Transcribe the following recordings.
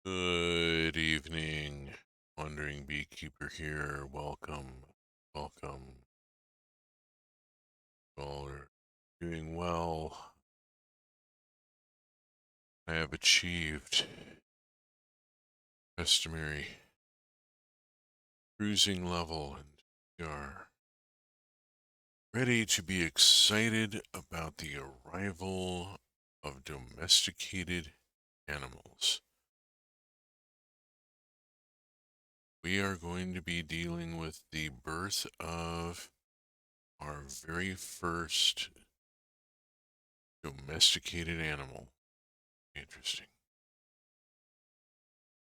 Good evening, Wandering Beekeeper here. Welcome, welcome. All are doing well. I have achieved customary cruising level, and we are ready to be excited about the arrival of domesticated animals. We are going to be dealing with the birth of our very first domesticated animal. Interesting.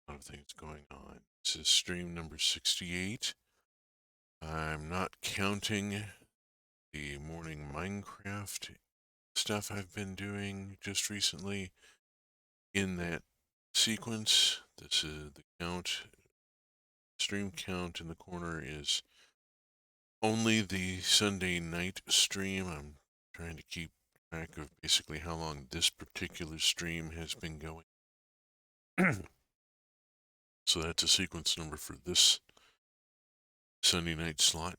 A lot of things going on. This is stream number 68. I'm not counting the morning Minecraft stuff I've been doing just recently in that sequence. This is the count. Stream count in the corner is only the Sunday night stream. I'm trying to keep track of basically how long this particular stream has been going. So that's a sequence number for this Sunday night slot.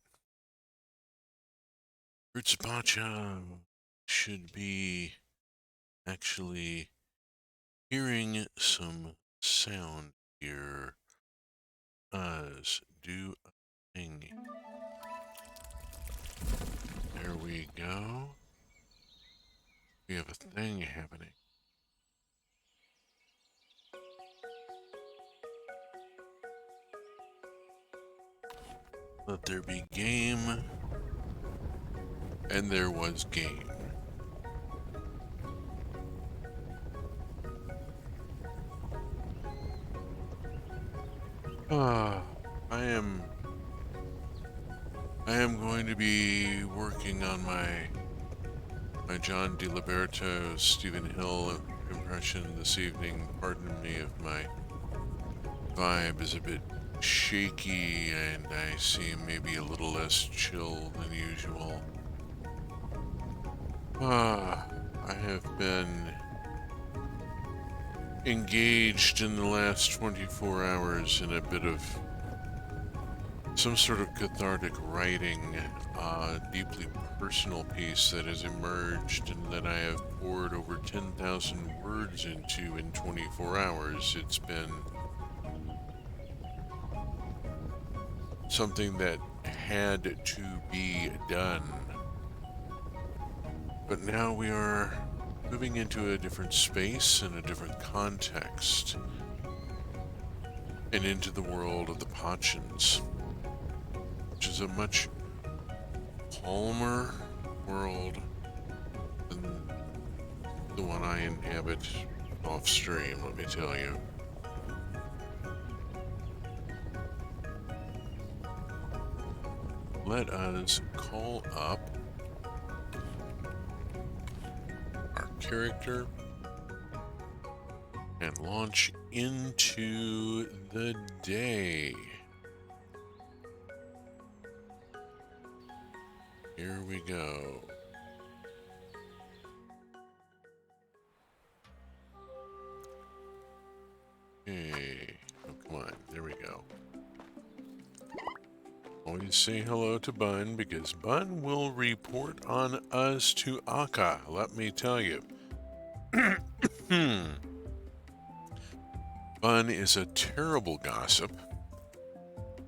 Pacha should be actually hearing some sound here. Us do a thing. There we go. We have a thing happening. Let there be game. And there was game. I am going to be working on my John DiLiberto Stephen Hill impression this evening. Pardon me if my vibe is a bit shaky and I seem maybe a little less chill than usual. I have been engaged in the last 24 hours in a bit of some sort of cathartic writing, deeply personal piece that has emerged and that I have poured over 10,000 words into in 24 hours. It's been something that had to be done. But now we are moving into a different space and a different context, and into the world of the Pachans, which is a much calmer world than the one I inhabit off stream, let me tell you. Let us call up our character and launch into the day. Here we go. Okay. Oh, come on. There we go. Always say hello to Bun because Bun will report on us to Akka, let me tell you. Bun is a terrible gossip.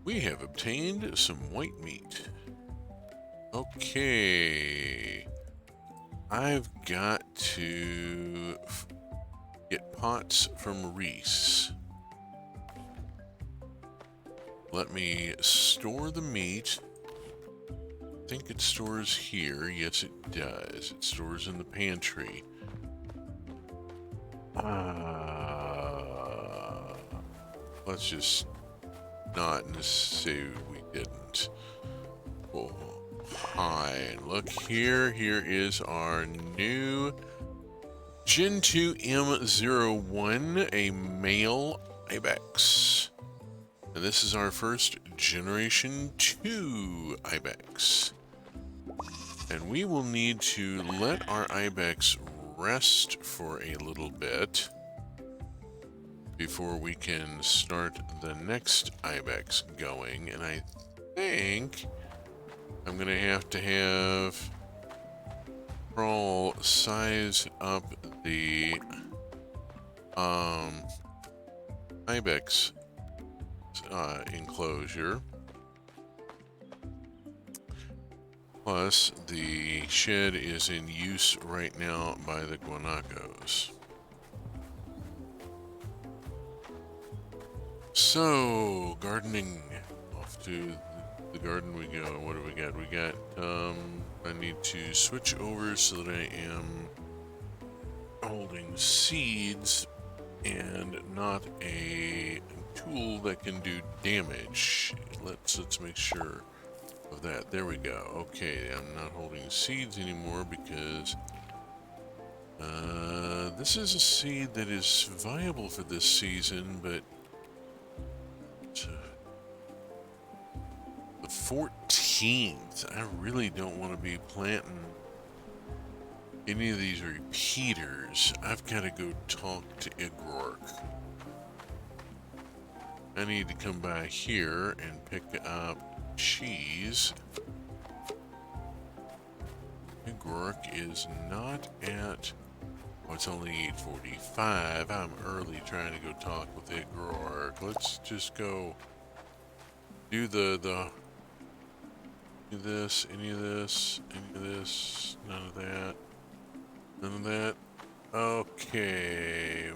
We have obtained some white meat. Okay. I've got to get pots from Reese. Let me store the meat. I think it stores here. Yes, it does. It stores in the pantry. Let's just not say we didn't. Oh, hi. Look here. Here is our new Gen 2 M01, a male ibex. And this is our first Generation 2 ibex. And we will need to let our ibex rest for a little bit before we can start the next ibex going. And I think I'm going to have Crawl size up the ibex enclosure. Plus, the shed is in use right now by the guanacos. So, gardening. Off to the garden we go. What do we got? We got, I need to switch over so that I am holding seeds and not a tool that can do damage. Let's make sure of that. There we go. Okay, I'm not holding seeds anymore because this is a seed that is viable for this season, but the 14th, I really don't want to be planting any of these repeaters. I've got to go talk to Igrork. I need to come by here and pick up cheese. Igrork is not at... Oh, it's only 8:45. I'm early trying to go talk with Igrork. Let's just go do do this, any of this, none of that, none of that. Okay,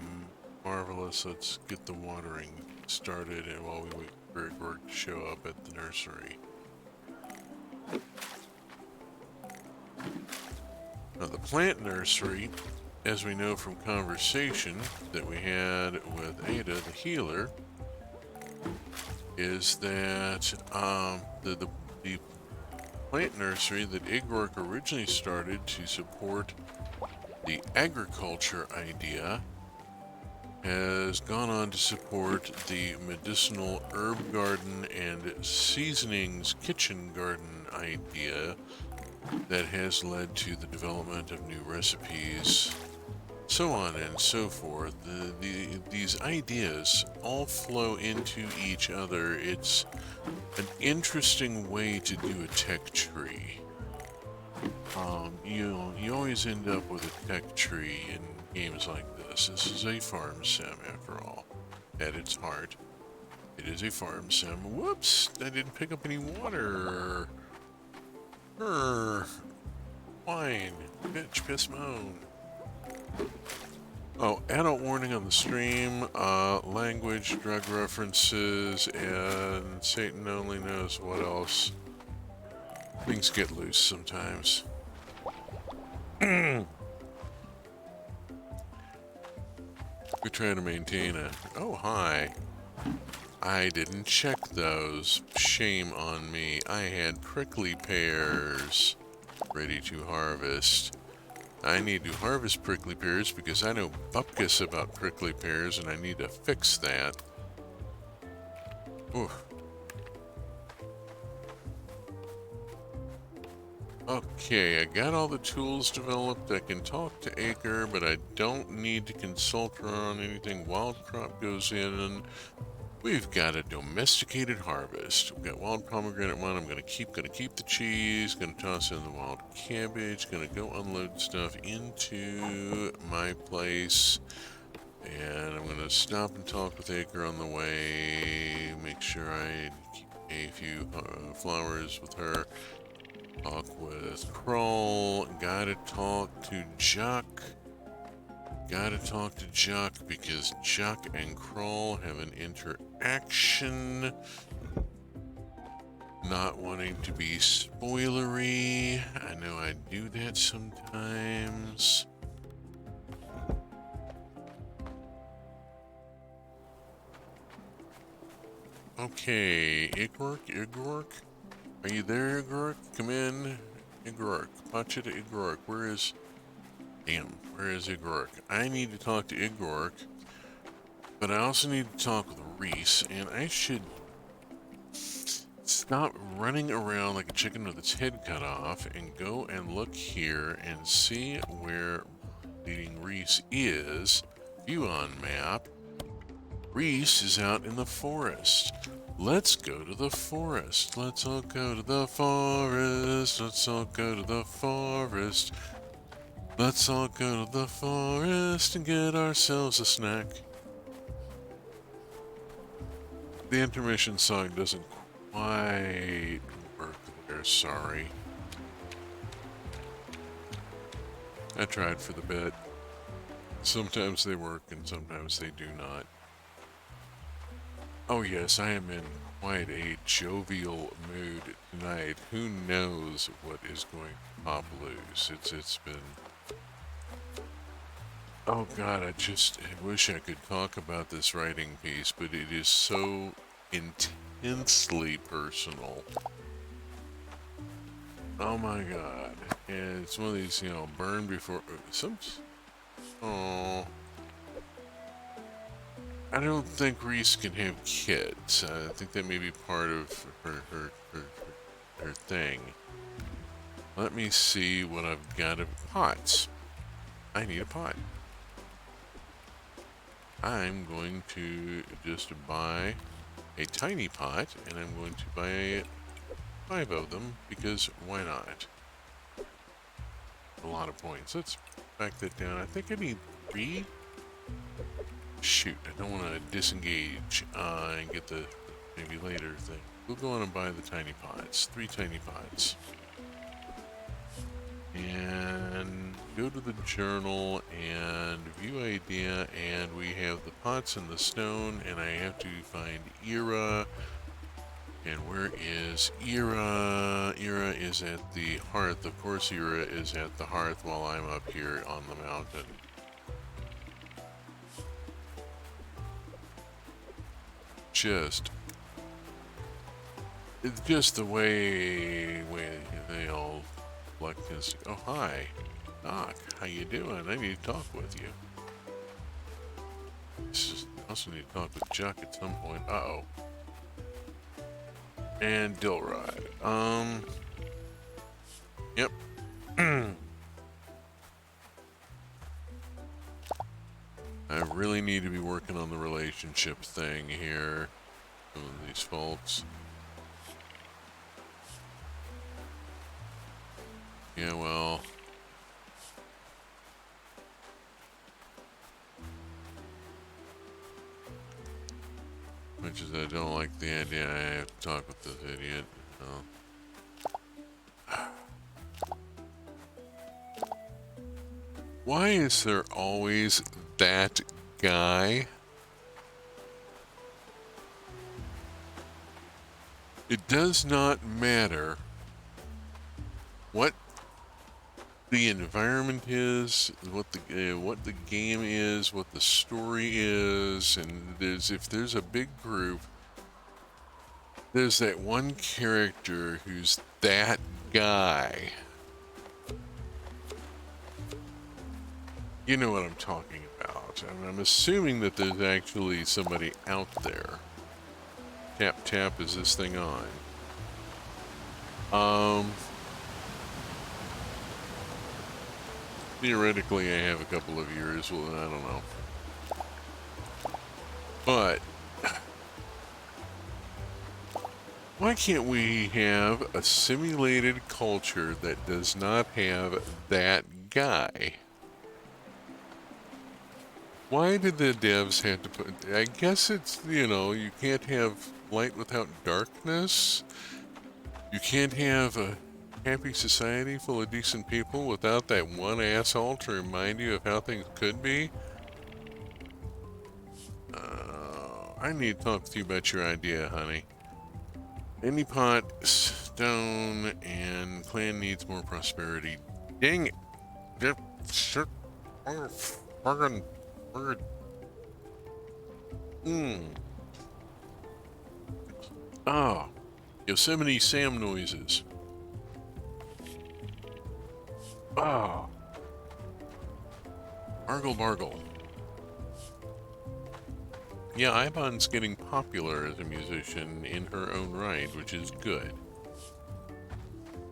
marvelous. Let's get the watering started and while we wait for Igrork to show up at the nursery. Now the plant nursery, as we know from conversation that we had with Ada, the healer, is that the plant nursery that Igrork originally started to support the agriculture idea has gone on to support the medicinal herb garden and seasonings kitchen garden idea that has led to the development of new recipes, so on and so forth. These ideas all flow into each other. It's an interesting way to do a tech tree. You always end up with a tech tree in games like this. This is a farm sim, after all. At its heart, it is a farm sim. Whoops! I didn't pick up any water. Wine. Bitch, piss, moan. Oh, adult warning on the stream, language, drug references, and Satan only knows what else. Things get loose sometimes. We try to maintain a... Oh, hi. I didn't check those. Shame on me. I had prickly pears ready to harvest. I need to harvest prickly pears because I know bupkis about prickly pears and I need to fix that. Ooh. Okay, I got all the tools developed. I can talk to Acre, but I don't need to consult her on anything. Wild crop goes in. We've got a domesticated harvest. We've got wild pomegranate one. I'm gonna keep the cheese. Gonna toss in the wild cabbage. Gonna go unload stuff into my place. And I'm gonna stop and talk with Acre on the way. Make sure I keep a few flowers with her. Talk with Kroll. Gotta talk to Juck. Gotta talk to Juck because Juck and Kroll have an interaction. Not wanting to be spoilery. I know I do that sometimes. Okay, Igork? Are you there, Igork? Come in. Igork. Pacha to Igork. Where is Igork? I need to talk to Igork, but I also need to talk with Reese, and I should stop running around like a chicken with its head cut off and go and look here and see where leading Reese is. View on map. Reese is out in the forest. Let's go to the forest. Let's all go to the forest. Let's all go to the forest. Let's all go to the forest and get ourselves a snack. The intermission song doesn't quite work there, sorry. I tried for the bit. Sometimes they work and sometimes they do not. Oh yes, I am in quite a jovial mood tonight. Who knows what is going to pop loose? It's been... Oh god, I wish I could talk about this writing piece, but it is so intensely personal. Oh my god. And it's one of these, burn before... Oh... I don't think Reese can have kids. I think that may be part of her thing. Let me see what I've got of pots. I need a pot. I'm going to just buy a tiny pot, and I'm going to buy 5 of them, because why not? A lot of points. Let's back that down. I think I need 3. Shoot, I don't want to disengage and get the maybe later thing. We'll go on and buy the tiny pots. 3 tiny pots. And go to the journal and view idea, and we have the pots and the stone, and I have to find Ira. And where is Ira? Ira is at the hearth. Of course, Ira is at the hearth while I'm up here on the mountain. It's just the way they all like this. Oh, hi, Doc. How you doing? I need to talk with you. I also need to talk with Chuck at some point. Uh-oh. And Dilrod. Yep. I really need to be working on the relationship thing here with these folks. Yeah, well... Much as I don't like the idea, I have to talk with this idiot. Why is there always that guy? It does not matter what the environment is, what the game is, what the story is, and if there's a big group, there's that one character who's that guy. You know what I'm talking about. And I'm assuming that there's actually somebody out there. Tap tap, is this thing on? Theoretically, I have a couple of years. Well, I don't know. But why can't we have a simulated culture that does not have that guy? Why did the devs have to put... I guess it's, you know, you can't have light without darkness. You can't have a happy society full of decent people without that one asshole to remind you of how things could be. I need to talk to you about your idea, honey. Any pot, stone, and clan needs more prosperity. Dang it! Shit. Fucking. Ah. Yosemite Sam noises. Ah. Argle bargle. Yeah, Ivon's getting popular as a musician in her own right, which is good.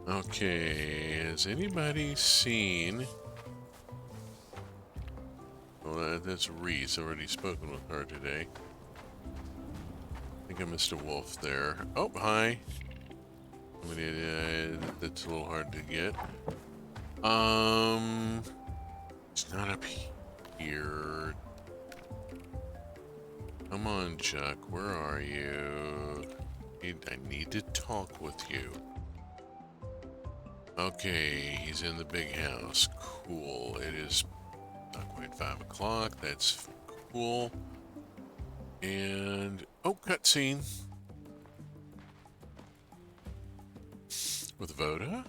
Okay, has anybody seen... Well, that's Reese. I've already spoken with her today. I think I missed a wolf there. Oh, hi. That's a little hard to get. It's not up here. Come on, Chuck. Where are you? I need to talk with you. Okay, he's in the big house. Cool. It is not quite 5 o'clock. That's cool. And... oh, cutscene. With Voda?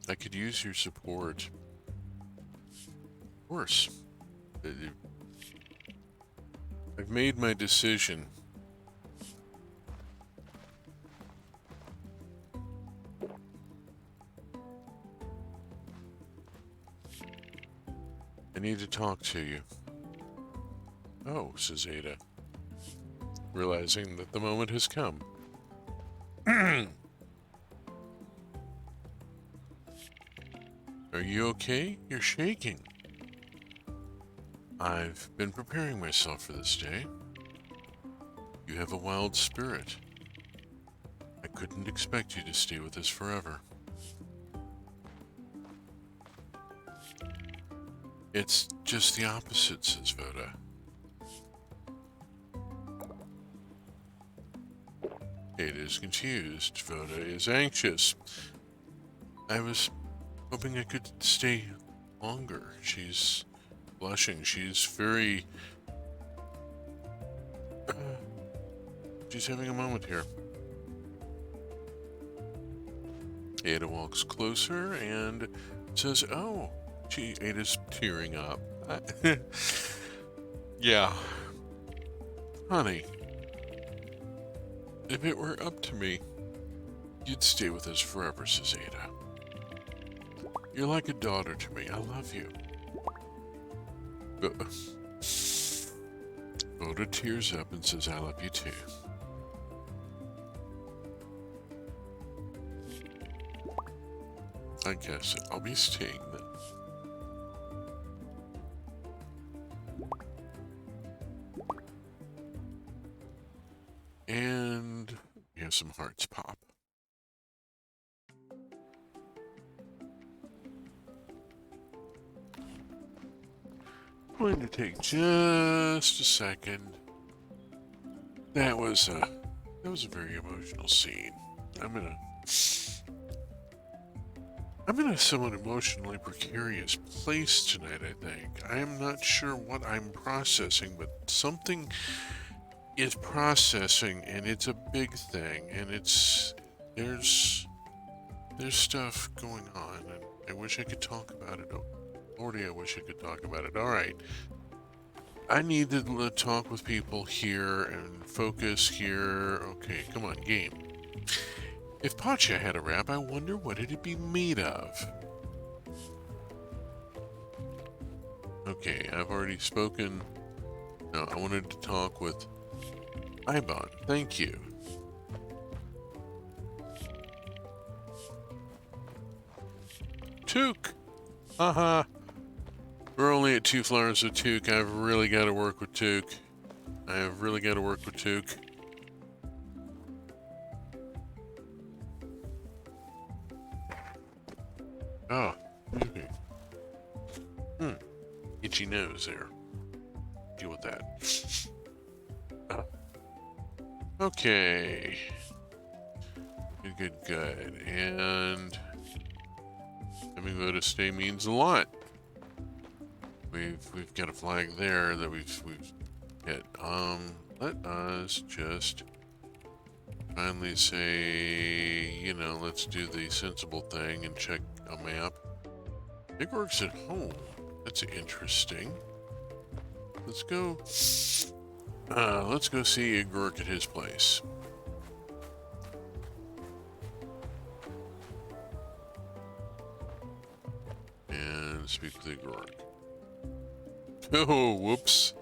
I could use your support. Of course. I've made my decision. I need to talk to you. Oh, says Ada, realizing that the moment has come. Are you okay? You're shaking. I've been preparing myself for this day. You have a wild spirit. I couldn't expect you to stay with us forever. It's just the opposite, says Voda. Ada is confused. Voda is anxious. I was hoping I could stay longer. She's blushing. She's very... she's having a moment here. Ada walks closer and says, oh, Ada's tearing up. Yeah. Honey, if it were up to me, you'd stay with us forever, says Ada. You're like a daughter to me. I love you. Voda tears up and says, I love you too. I guess I'll be staying then. And we have some hearts pop. Going to take just a second. That was a very emotional scene. I'm in a somewhat emotionally precarious place tonight, I think. I am not sure what I'm processing, but something is processing, and it's a big thing, and there's stuff going on, and I wish I could talk about it. Oh, Lordy, I wish I could talk about it. Alright. I need to talk with people here and focus here. Okay, come on, game. If Pacha had a rap, I wonder what it'd be made of. Okay, I've already spoken. No, I wanted to talk with Ibon. Thank you. Took. Haha. We're only at 2 flowers with Took. I've really got to work with Took. I have really got to work with Took. Oh, okay. Itchy nose there. Deal with that. Okay. Good. And having Voda stay means a lot. We've got a flag there that we've hit. Let us just finally say, you know, let's do the sensible thing and check a map. Big Work's at home. That's interesting. Let's go see Igork at his place. And speak with Igork. Oh, whoops.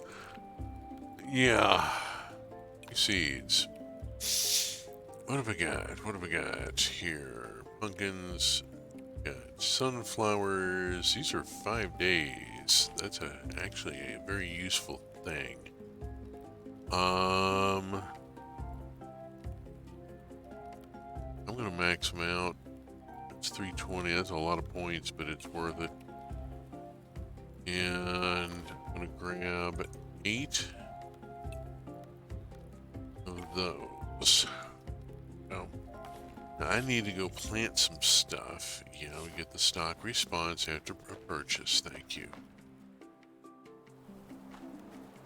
Yeah. Seeds. What have I got here? Pumpkins. Got sunflowers. These are 5 days. That's actually a very useful thing. I'm gonna max them out. It's 320. That's a lot of points, but it's worth it. And I'm gonna grab 8 of those. Oh. Now I need to go plant some stuff. You know, we get the stock response after a purchase. Thank you.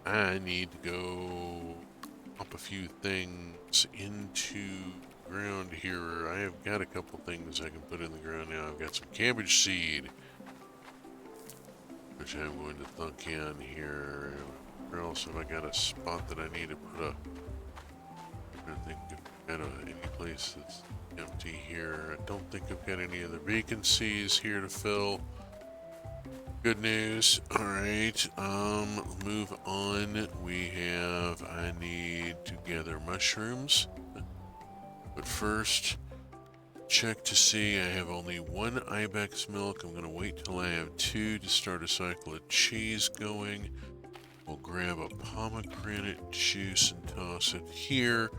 I need to go pump a few things into ground here. I have got a couple things I can put in the ground now. I've got some cabbage seed, which I'm going to thunk in here. Where else have I got a spot that I need to put a... I don't think I've got any place that's empty here. I don't think I've got any other vacancies here to fill. Good news. Alright, move on. I need to gather mushrooms. But first, check to see I have only 1 ibex milk. I'm going to wait till I have 2 to start a cycle of cheese going. We'll grab a pomegranate juice and toss it here.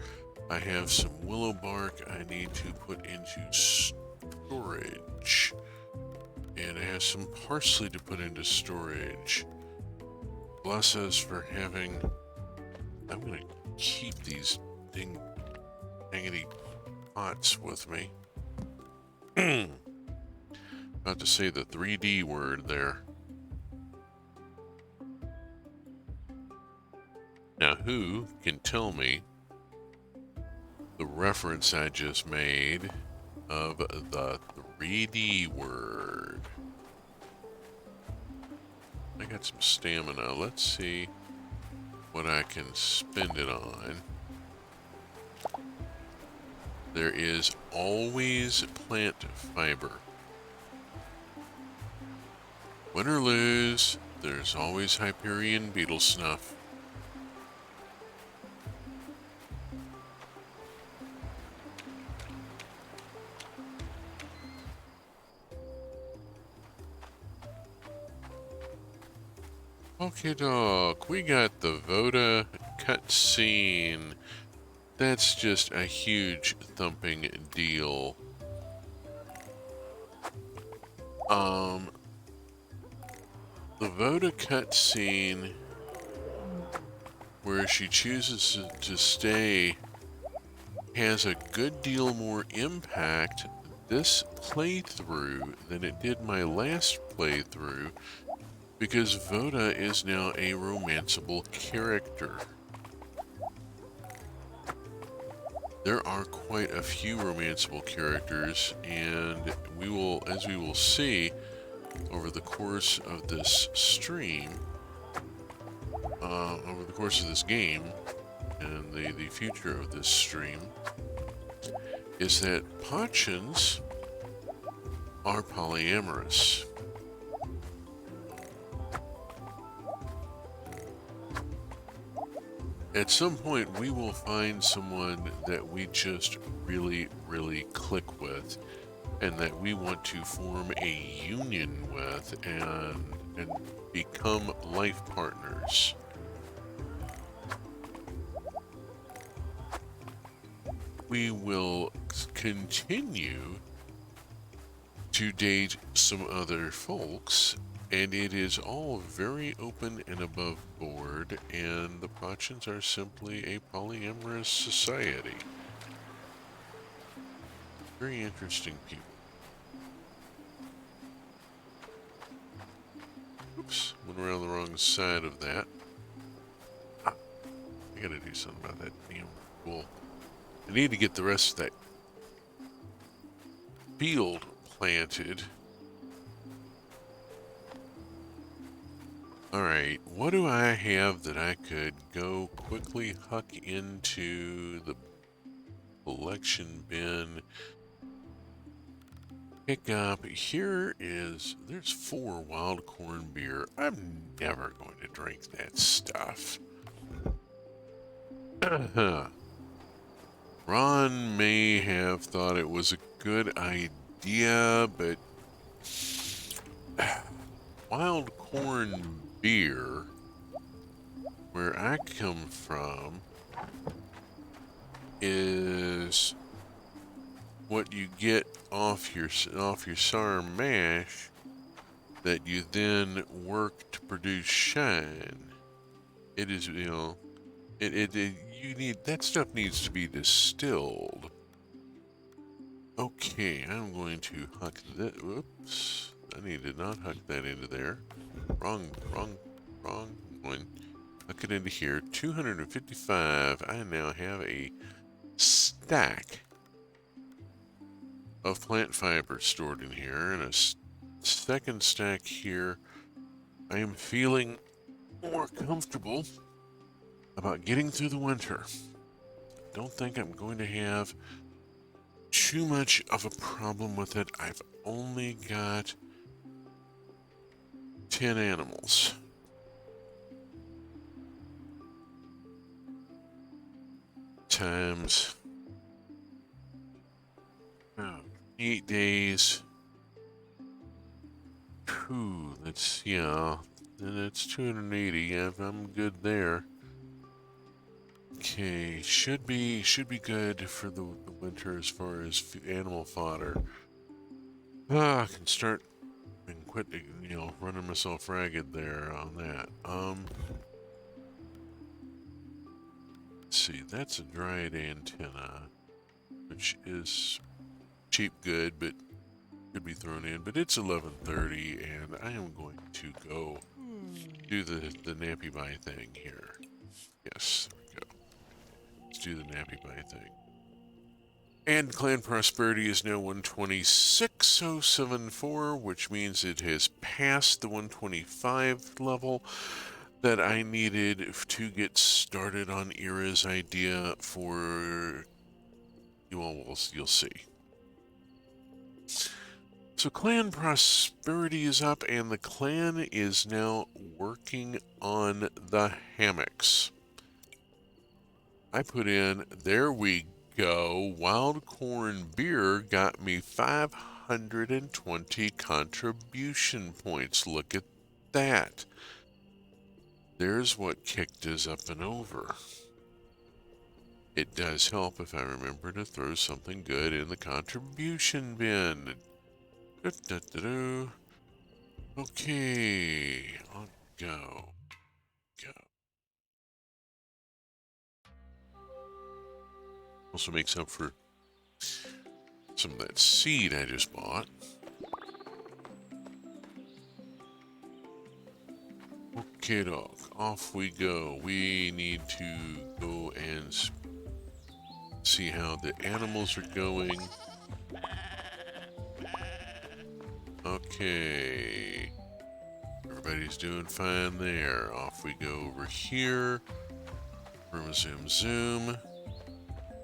I have some willow bark I need to put into storage. And I have some parsley to put into storage. Bless us for having... I'm going to keep these dangity pots with me. About to say the 3D word there. Now, who can tell me the reference I just made of the 3D word? I got some stamina. Let's see what I can spend it on. There is always plant fiber. Win or lose, there's always Hyperion beetle snuff. Okay, dog. We got the Voda cutscene. That's just a huge thumping deal. The Voda cutscene where she chooses to stay has a good deal more impact this playthrough than it did my last playthrough, because Voda is now a romanceable character. There are quite a few romanceable characters, and as we will see over the course of this stream, over the course of this game, and the future of this stream, is that Pachans are polyamorous. at some point we will find someone that we just really, really click with and that we want to form a union with and become life partners. We will continue to date some other folks, and it is all very open and above board, and the Pachans are simply a polyamorous society. Very interesting people. Oops, went around the wrong side of that. Ah, I gotta do something about that damn wool. I need to get the rest of that field planted. Alright, what do I have that I could go quickly huck into the collection bin? Pick up. There's 4 wild corn beer. I'm never going to drink that stuff. Ron may have thought it was a good idea, but wild corn beer, where I come from, is what you get off your sour mash that you then work to produce shine. It is, you need that stuff needs to be distilled. Okay, I'm going to huck that. Whoops, I need to not huck that into there. Wrong one. Huck it into here. 255. I now have a stack of plant fiber stored in here, and a second stack here. I am feeling more comfortable about getting through the winter. Don't think I'm going to have too much of a problem with it. I've only got 10 animals. Times 8 days. Whew, that's, yeah, that's 280. Yeah, I'm good there. Okay, should be good for the winter as far as animal fodder. I can start and quit, running myself ragged there on that. Let's see, that's a dried antenna, which is cheap good, but could be thrown in. But it's 11:30, and I am going to go do the nappy buy thing here. Yes, there we go. Let's do the nappy buy thing. And clan prosperity is now 126,074, which means it has passed the 125 level that I needed to get started on Ira's idea for, you'll see. So clan prosperity is up, and the clan is now working on the hammocks. I put in, there we go, wild corn beer got me 520 contribution points. Look at that. There's what kicked us up and over. It does help if I remember to throw something good in the contribution bin. Okay, on go. Also makes up for some of that seed I just bought. Okay, dog, off we go. We need to go and see how the animals are going. Okay, everybody's doing fine there. Off we go over here. Zoom.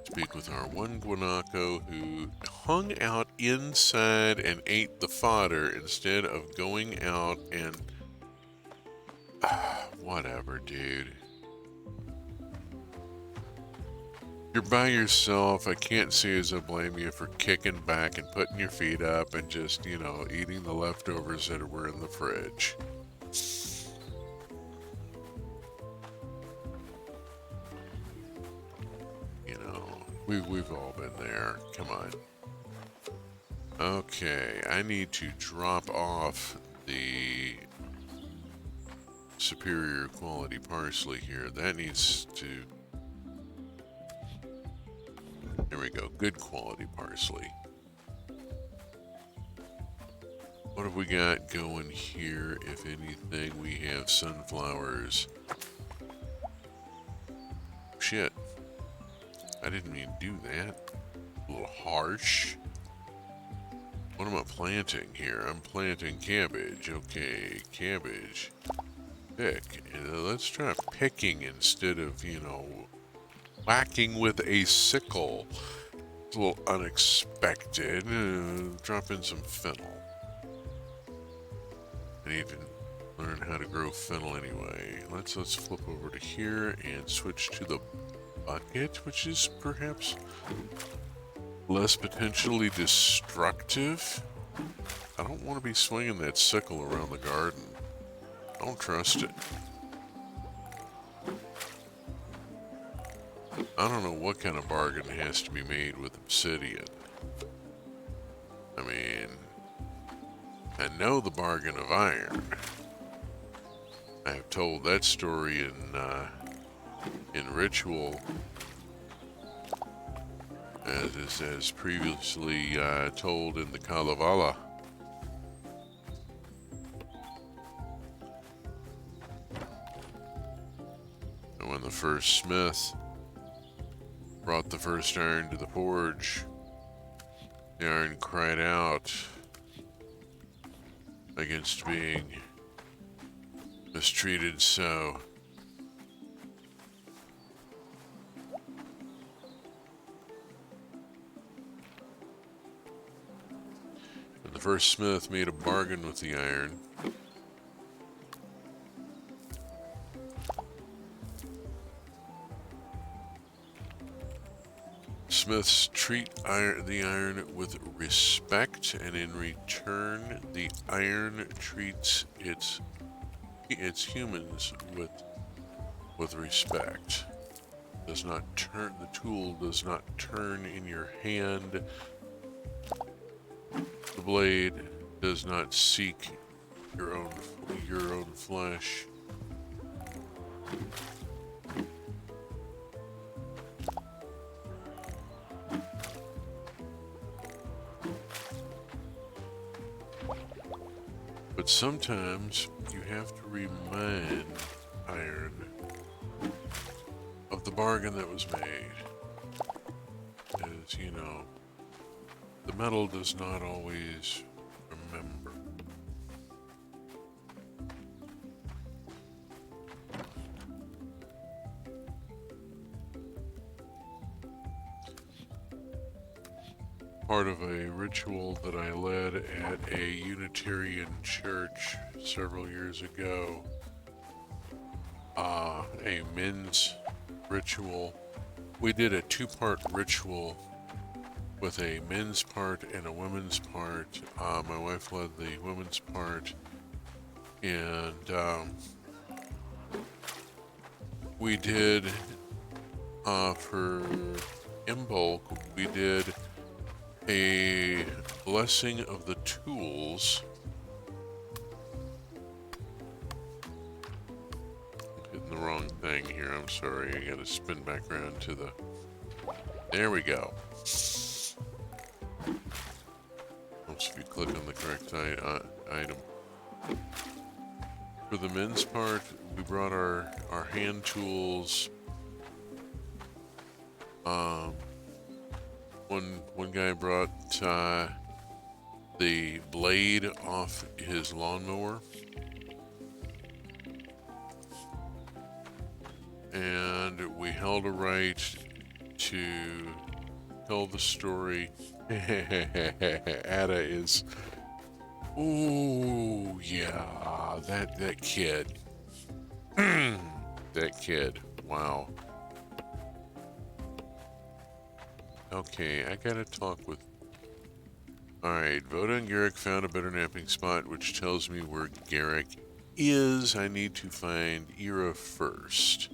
Speak with our one guanaco who hung out inside and ate the fodder instead of going out and... whatever, dude. You're by yourself. I can't say as I blame you for kicking back and putting your feet up and just, you know, eating the leftovers that were in the fridge. You know, we've all been there. Come on. Okay, I need to drop off the superior quality parsley here. That needs to... There we go. Good quality parsley. What have we got going here? If anything, we have sunflowers. Shit. I didn't mean to do that. A little harsh. What am I planting here? I'm planting cabbage. Okay, cabbage. Pick. Let's try picking instead of, you know, whacking with a sickle. It's a little unexpected. Drop in some fennel. I need to learn how to grow fennel anyway. Let's flip over to here and switch to the bucket, which is perhaps less potentially destructive. I don't want to be swinging that sickle around the garden. I don't trust it. I don't know what kind of bargain has to be made with obsidian. I mean, I know the bargain of iron. I have told that story in Ritual, as previously told in the Kalevala. And when the first smith brought the first iron to the forge, the iron cried out against being mistreated so. And the first smith made a bargain with the iron. Smiths treat the iron with respect, and in return, the iron treats its humans with respect. Does not turn, the tool does not turn in your hand. The blade does not seek your own flesh. But sometimes you have to remind iron of the bargain that was made. As you know, the metal does not always remember. Part of a ritual that I led at a Unitarian church several years ago. A men's ritual. We did a two-part ritual with a men's part and a women's part. My wife led the women's part, and we did, for Imbolc, we did a blessing of the tools. I'm hitting the wrong thing here, I'm sorry. I gotta spin back around to the... There we go. Once if you click on the correct item. For the men's part, we brought our hand tools. One guy brought the blade off his lawnmower, and we held a rite to tell the story. Ada is, ooh yeah, that kid, that kid, wow. Okay, I gotta talk with... Alright, Voda and Garrick found a better napping spot, which tells me where Garrick is. I need to find Ira first.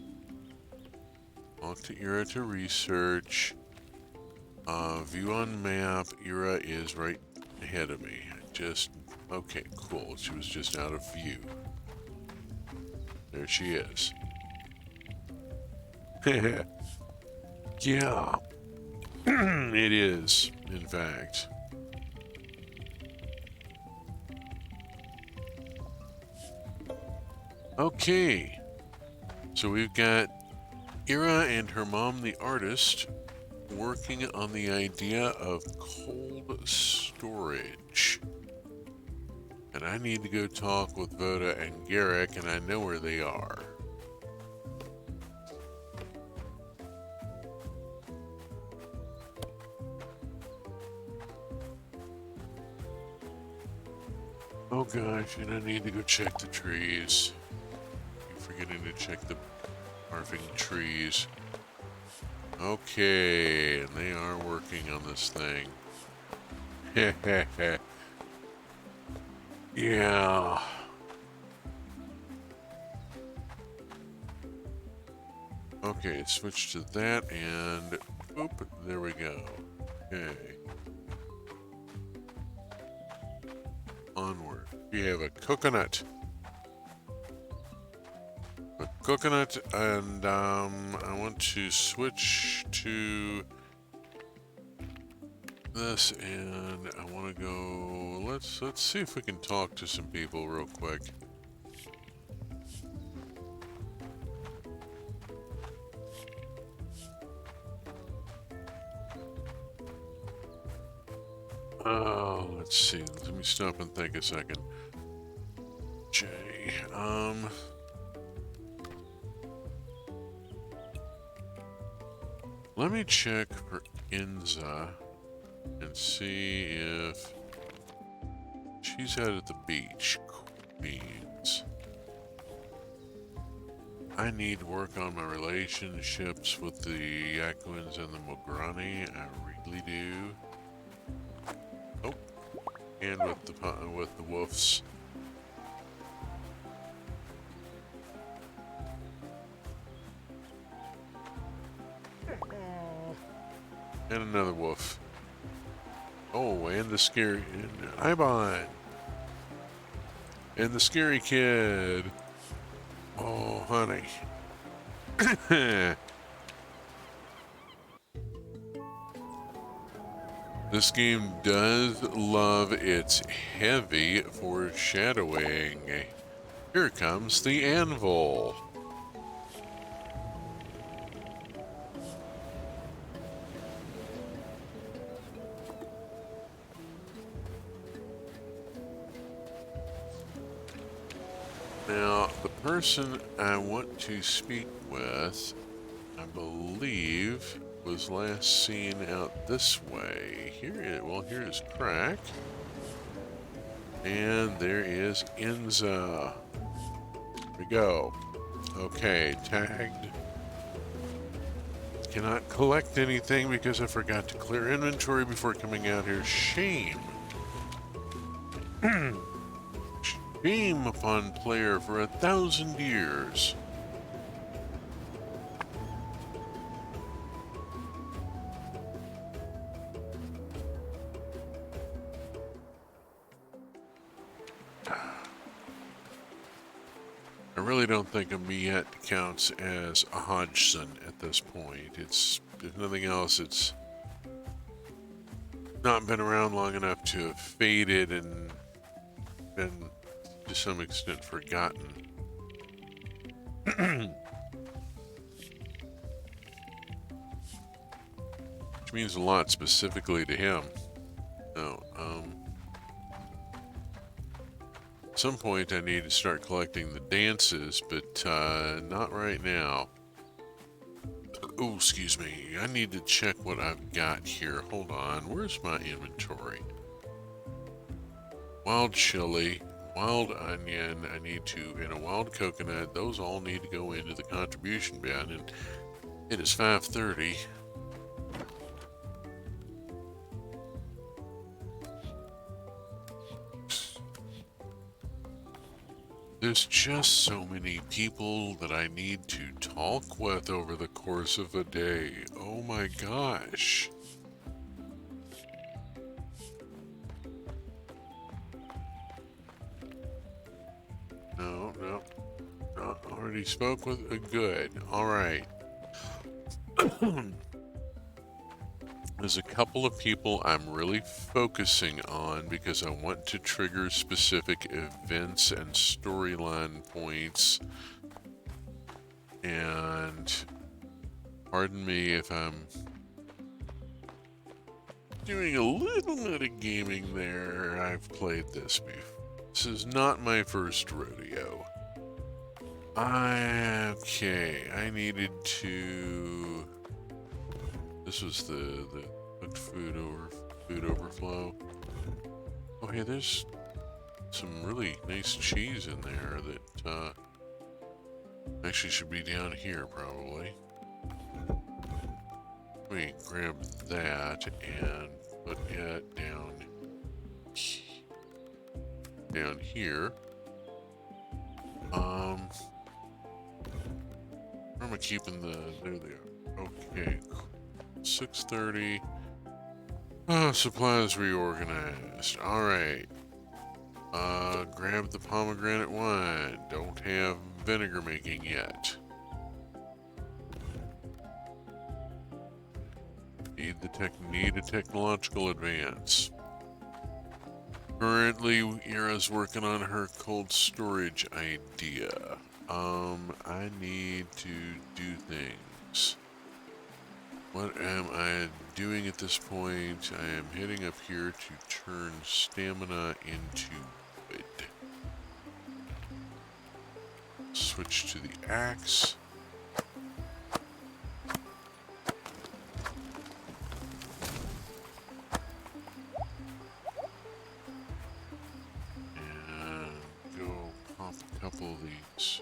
Talk to Ira to research. View on map. Ira is right ahead of me. Okay, cool. She was just out of view. There she is. Yeah. It is, in fact. Okay. So we've got Ira and her mom, the artist, working on the idea of cold storage. And I need to go talk with Voda and Garrick, and I know where they are. Oh gosh, and I need to go check the trees. Keep forgetting to check the barfing trees. Okay, and they are working on this thing. Yeah. Okay, switch to that and oop, there we go. Okay. Onward. We have a coconut. A coconut, and I want to switch to this, and I want to go. Let's see if we can talk to some people real quick. Oh, let's see. Let me stop and think a second. Jay, let me check for Inza and see if she's out at the beach. Queens. I need to work on my relationships with the Yakuins and the Mograni. I really do. Oh, and with the wolves. And another wolf. Oh, and the scary... And Ibon! And the scary kid! Oh, honey. This game does love its heavy foreshadowing. Here comes the anvil. Now, the person I want to speak with, I believe, was last seen out this way. Here's Crack. And there is Inza. There we go. Okay, tagged. Cannot collect anything because I forgot to clear inventory before coming out here. Shame. Shame upon player for 1,000 years. I really don't think a Miette counts as a Hodgson at this point. It's, if nothing else, it's not been around long enough to have faded and been to some extent forgotten. Which means a lot specifically to him. No, at some point I need to start collecting the dances, but not right now. Oh, excuse me. I need to check what I've got here. Hold on. Where's my inventory? Wild chili, wild onion, I need to, and a wild coconut. Those all need to go into the contribution bin, and it is 5:30. There's just so many people that I need to talk with over the course of a day. Oh my gosh. No, no, no. Already spoke with a good. All right. There's a couple of people I'm really focusing on because I want to trigger specific events and storyline points. And pardon me if I'm doing a little bit of gaming there. I've played this before. This is not my first rodeo. Okay, I needed to. This was the cooked food overflow. Oh, hey, there's some really nice cheese in there that actually should be down here probably. Let me grab that and put it down here. Where am I keeping the? There they are. Okay, 6:30. Supplies reorganized. All right. Grab the pomegranate wine. Don't have vinegar making yet. Need a technological advance. Currently, Ira's working on her cold storage idea. I need to do things. What am I doing at this point? I am heading up here to turn stamina into wood. Switch to the axe. Couple of these.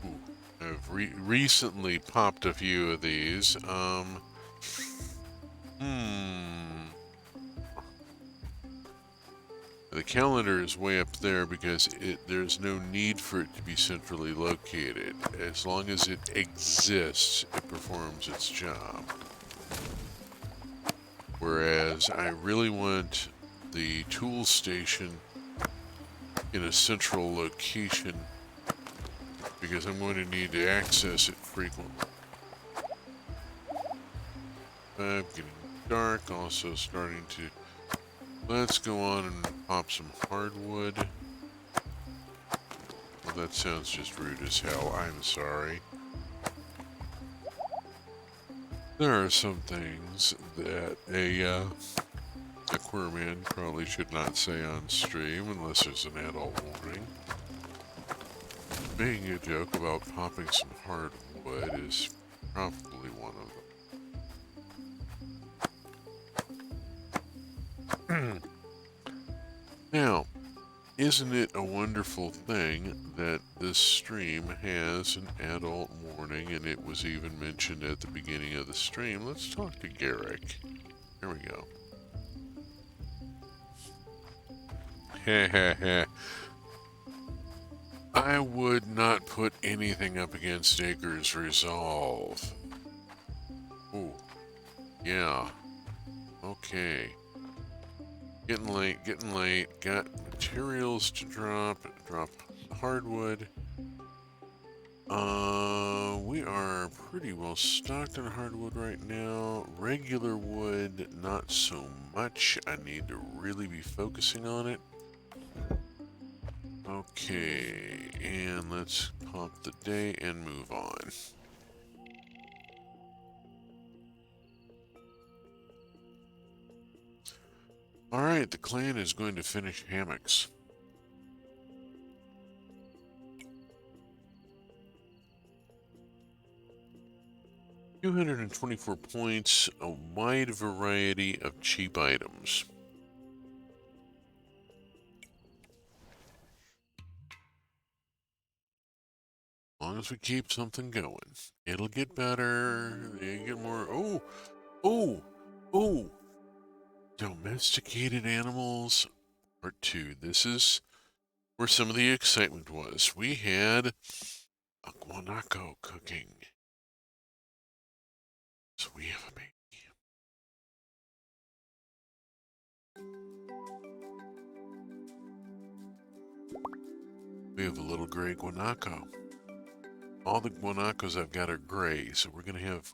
Ooh, I've recently popped a few of these. The calendar is way up there because there's no need for it to be centrally located. As long as it exists, it performs its job. Whereas I really want the tool station in a central location because I'm going to need to access it frequently. Getting dark, also starting to... Let's go on and pop some hardwood. Well, that sounds just rude as hell. I'm sorry. There are some things that a Aquarian probably should not say on stream unless there's an adult warning. Making a joke about popping some hardwood is probably one of them. Now, isn't it a wonderful thing that this stream has an adult warning, and it was even mentioned at the beginning of the stream? Let's talk to Garrick. Here we go. Heh. I would not put anything up against Acre's resolve. Ooh. Yeah. Okay. Getting late. Got materials to drop. Drop hardwood. We are pretty well stocked on hardwood right now. Regular wood, not so much. I need to really be focusing on it. Okay, and let's pop the day and move on. Alright, the clan is going to finish hammocks. $224 points, a wide variety of cheap items. As long as we keep something going, it'll get better. You get more. Oh! Domesticated animals, part 2. This is where some of the excitement was. We had a guanaco cooking. So we have a baby. We have a little gray guanaco. All the guanacos I've got are gray, so we're going to have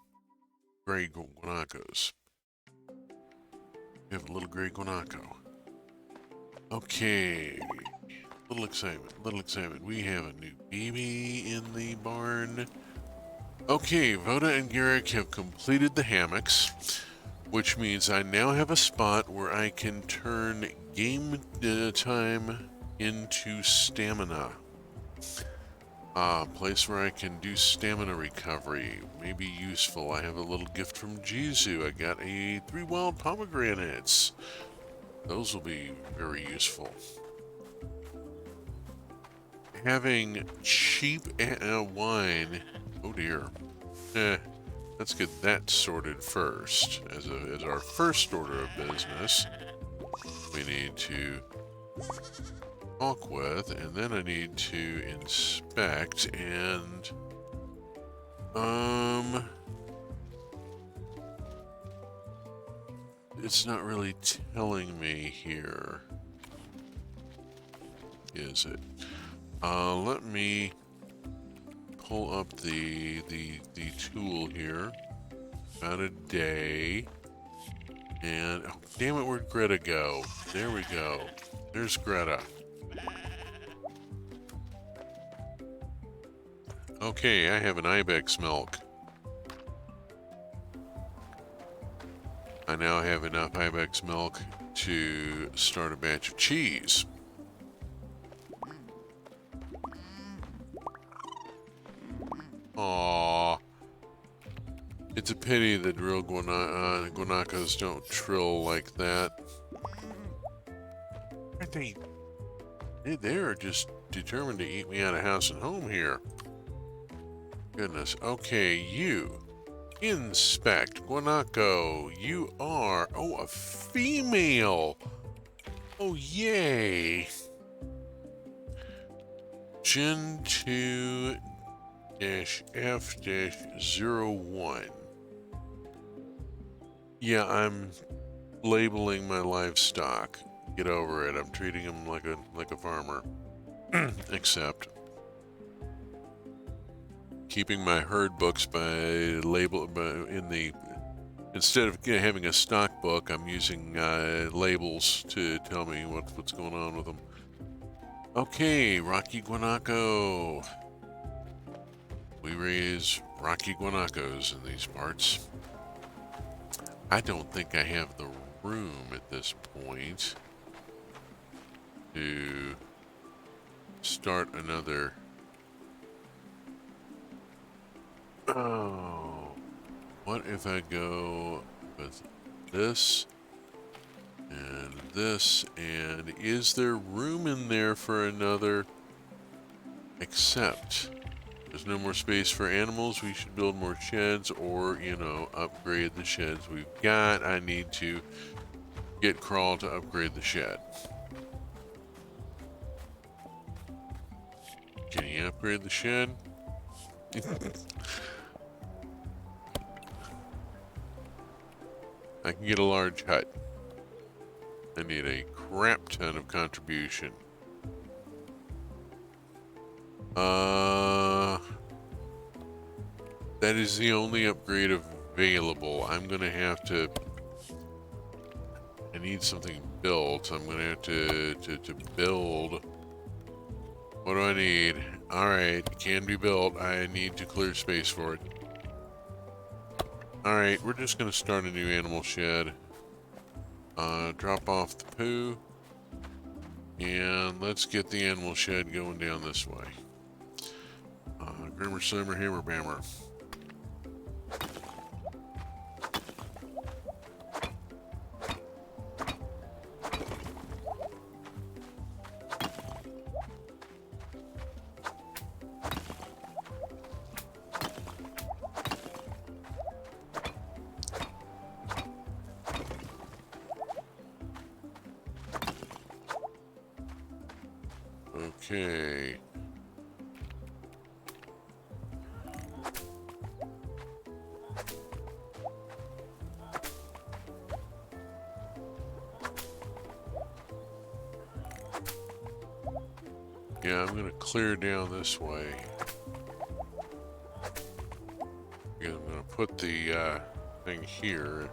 gray guanacos. We have a little gray guanaco. Okay. Little excitement. We have a new baby in the barn. Okay, Voda and Garrick have completed the hammocks, which means I now have a spot where I can turn game time into stamina. Place where I can do stamina recovery. Maybe useful. I have a little gift from Jizu. I got 3 wild pomegranates. Those will be very useful. Having cheap wine. Oh dear. Let's get that sorted first. As our first order of business, we need to talk with, and then I need to inspect, and it's not really telling me here, is it? Let me pull up the tool here. About a day. And oh, damn it, where'd Greta go? There we go. There's Greta. Okay, I have an ibex milk. I now have enough ibex milk to start a batch of cheese. Aww. It's a pity that real guanacos don't trill like that. Aren't they? They're just determined to eat me out of house and home here. Goodness. Okay, you. Inspect. Guanaco. You are... Oh, a female. Oh, yay. Gen 2-F-01. Yeah, I'm labeling my livestock. Get over it. I'm treating them like a farmer. Except keeping my herd books instead of having a stock book, I'm using labels to tell me what's going on with them. Okay, Rocky Guanaco. We raise Rocky Guanacos in these parts. I don't think I have the room at this point to start another. Oh, what if I go with this and this, and is there room in there for another? Except there's no more space for animals. We should build more sheds, or, you know, upgrade the sheds we've got. I need to get Crawl to upgrade the shed. Can he upgrade the shed? I can get a large hut. I need a crap ton of contribution. That is the only upgrade available. I'm gonna have to... I need something built. I'm gonna have to build... What do I need? Alright, can be built. I need to clear space for it. Alright, we're just gonna start a new animal shed. Drop off the poo. And let's get the animal shed going down this way. Grimmer, Slimmer, Hammer, Bammer. Okay. Yeah, I'm gonna clear down this way. Because I'm gonna put the thing here.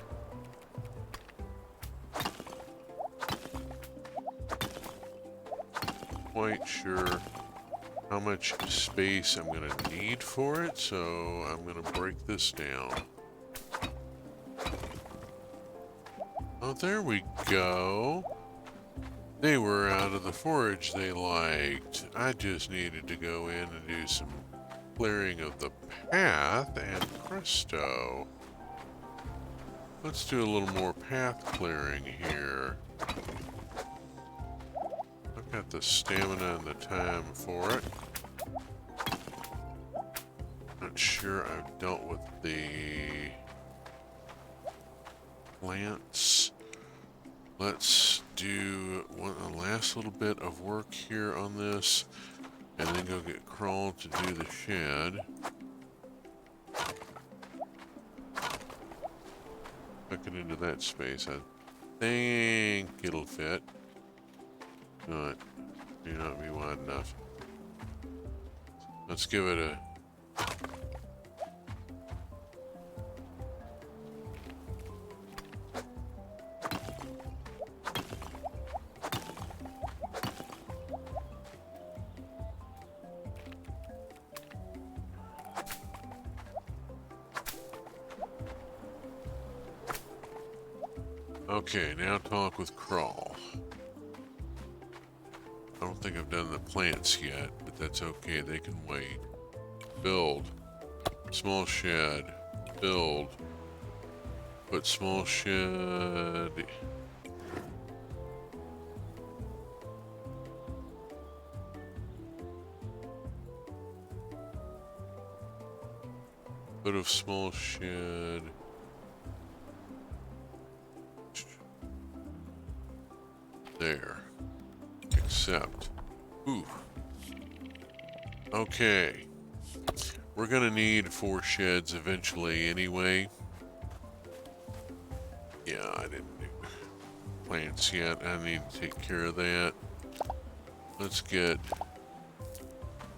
Quite sure how much space I'm gonna need for it, so I'm gonna break this down. Oh, there we go. They were out of the forage they liked. I just needed to go in and do some clearing of the path, and presto. Let's do a little more path clearing here. I've got the stamina and the time for it. Not sure I've dealt with the plants. Let's do a last little bit of work here on this, and then go get Crawl to do the shed. Tuck it into that space. I think it'll fit. Not, may not be wide enough. Let's give it a... Okay, now talk with Crawl. I don't think I've done the plants yet, but that's okay, they can wait. Build. Small shed. Build. Put small shed... Put a small shed... There. Accept. Ooh. Okay. We're gonna need 4 sheds eventually anyway. Yeah, I didn't do plants yet. I need to take care of that. Let's get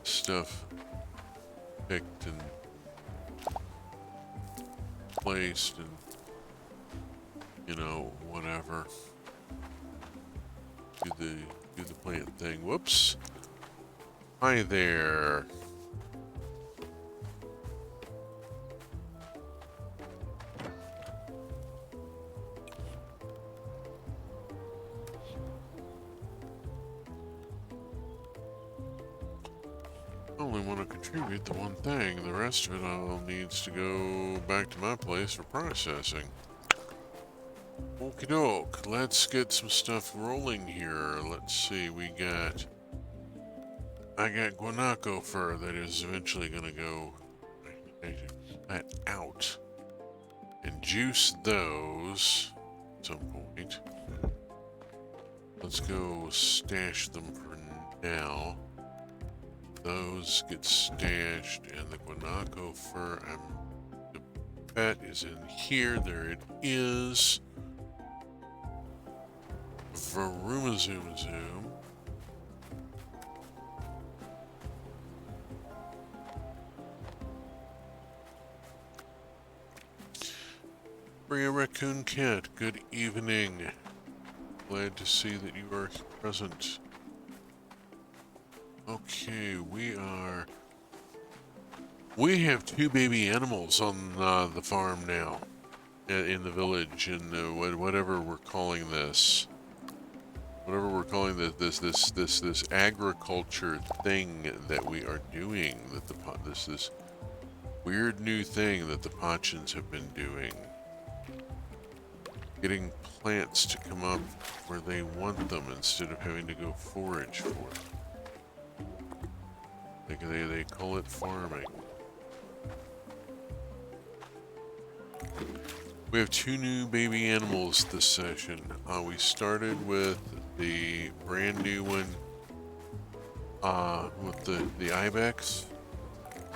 stuff picked and placed and, you know, whatever. Do the plant thing. Whoops. Hi there. I only want to contribute the one thing. The rest of it all needs to go back to my place for processing. Okie doke, let's get some stuff rolling here. Let's see, I got guanaco fur that is eventually gonna go that out and juice those at some point. Let's go stash them for now. Those get stashed, and the guanaco fur, the pet is in here. There it is. Varuma Zoom Zoom. Bria Raccoon Cat, good evening. Glad to see that you are present. Okay, we have 2 baby animals on the farm now, in the village, in whatever we're calling this. Whatever we're calling this agriculture thing that we are doing, that this weird new thing that the Pachans have been doing. Getting plants to come up where they want them instead of having to go forage for them. They call it farming. We have 2 new baby animals this session. We started with the brand new one, with the ibex,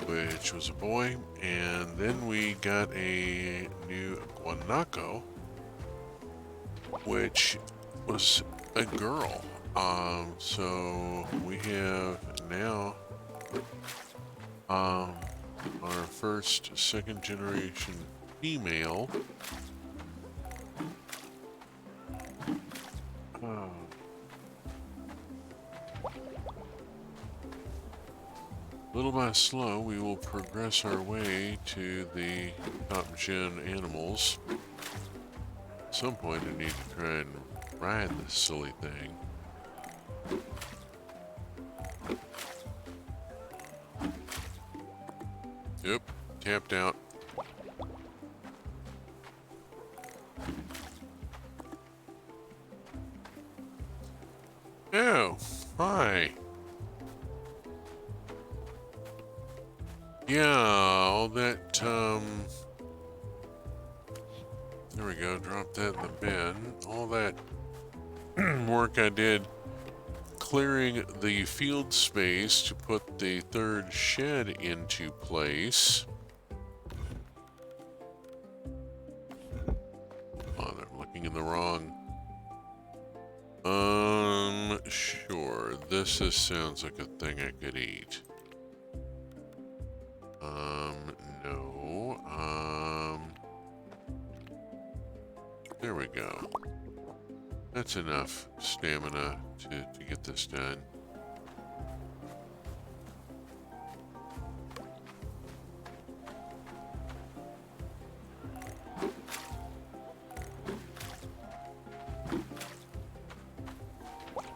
which was a boy, and then we got a new guanaco, which was a girl. So we have now our first second generation female. Little by slow, we will progress our way to the top gen animals. At some point, I need to try and ride this silly thing. Yep, tapped out. Oh, hi. Yeah, all that, there we go, drop that in the bin. All that work I did clearing the field space to put the third shed into place. Oh, I'm looking in the wrong. Sure. This sounds like a thing I could eat. No. There we go. That's enough stamina to get this done.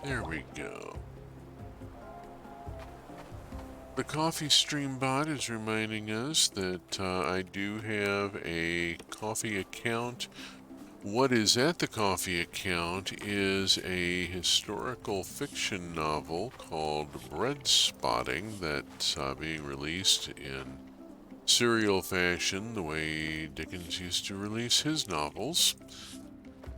There we go. The coffee stream bot is reminding us that I do have a coffee account. What is at the coffee account is a historical fiction novel called Bread Spotting that's being released in serial fashion, the way Dickens used to release his novels.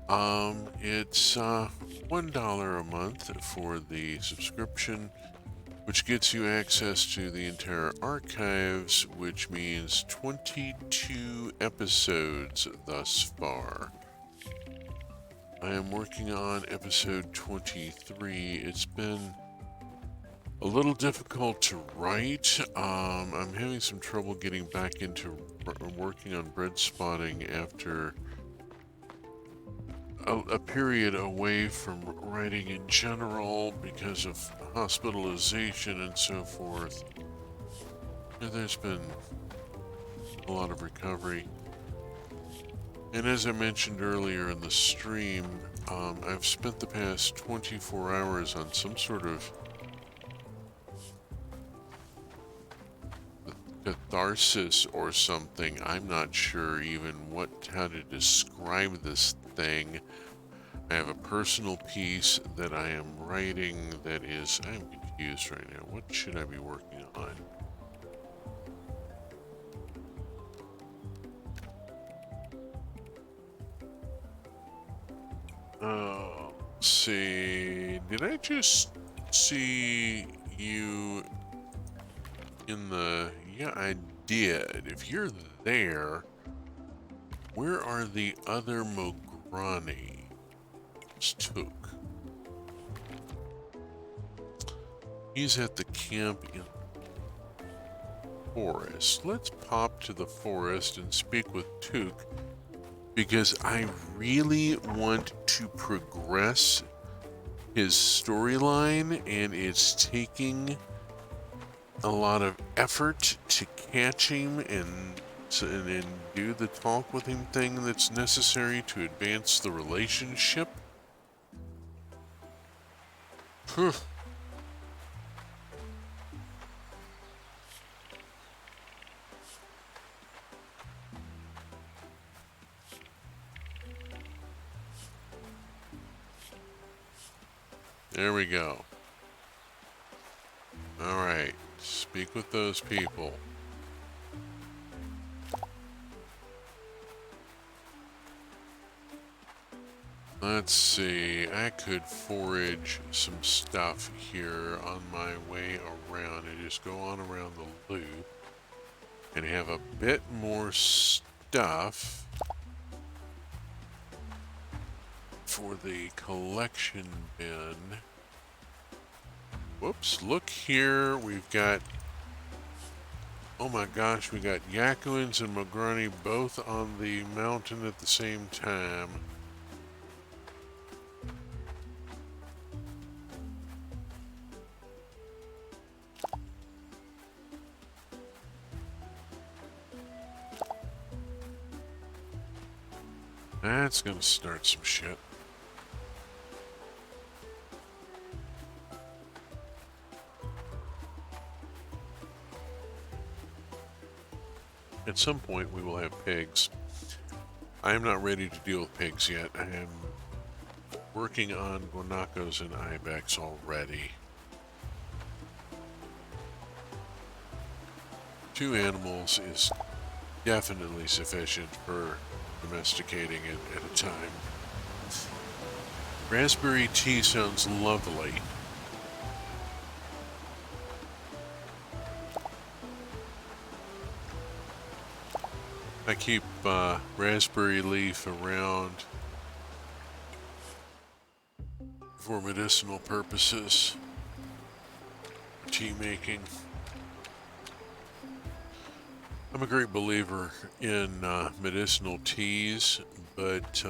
It's $1 a month for the subscription, which gets you access to the entire archives, which means 22 episodes thus far. I am working on episode 23. It's been a little difficult to write. I'm having some trouble getting back into working on Bread Spotting after a period away from writing in general because of hospitalization and so forth. And there's been a lot of recovery. And as I mentioned earlier in the stream, I've spent the past 24 hours on some sort of catharsis or something. I'm not sure even how to describe this thing. I have a personal piece that I am writing that is, I'm confused right now. What should I be working on? Let's see. Did I just see you in the... Yeah, I did. If you're there, where are the other Mograni? Took. He's at the camp in the forest. Let's pop to the forest and speak with Took, because I really want to progress his storyline, and it's taking a lot of effort to catch him and do the talk with him thing that's necessary to advance the relationship. Phew. There we go. Alright, speak with those people. Let's see, I could forage some stuff here on my way around and just go on around the loop and have a bit more stuff for the collection bin. Whoops, look here, we've got, oh my gosh, we got Yakuins and Magrani both on the mountain at the same time. That's gonna start some shit. At some point we will have pigs. I am not ready to deal with pigs yet. I am working on guanacos and ibex already. 2 animals is definitely sufficient for domesticating it at a time. Raspberry tea sounds lovely. I keep raspberry leaf around for medicinal purposes, tea making. I'm a great believer in medicinal teas, but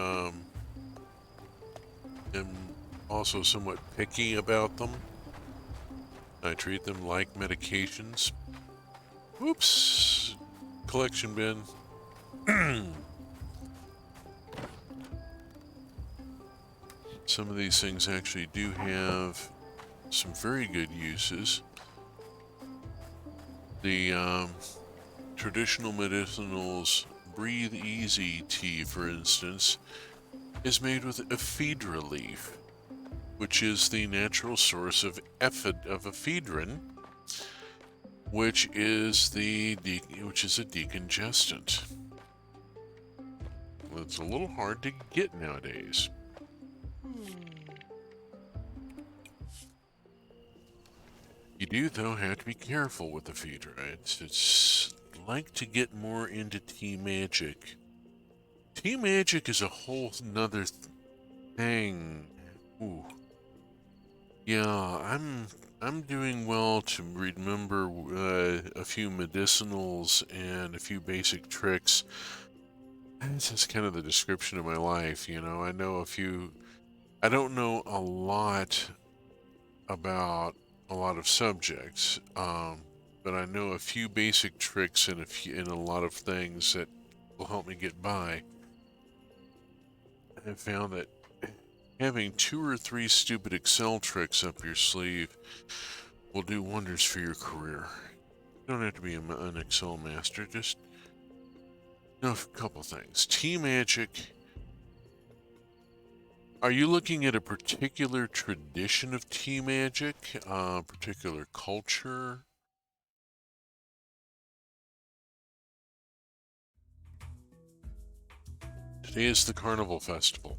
am also somewhat picky about them. I treat them like medications. Oops, collection bin. Some of these things actually do have some very good uses. The traditional medicinals Breathe Easy tea, for instance, is made with ephedra leaf, which is the natural source of ephedrine, which is a decongestant. Well, it's a little hard to get nowadays. You do, though, have to be careful with ephedra. It's like to get more into tea magic. Tea magic is a whole nother thing. Ooh. Yeah, I'm doing well to remember a few medicinals and a few basic tricks. This is kind of the description of my life, you know. I know a few. I don't know a lot about a lot of subjects, but I know a few basic tricks and a lot of things that will help me get by. I've found that having 2 or 3 stupid Excel tricks up your sleeve will do wonders for your career. You don't have to be an Excel master, just know a couple things. Tea magic. Are you looking at a particular tradition of tea magic? Particular culture? Today is the Carnival Festival.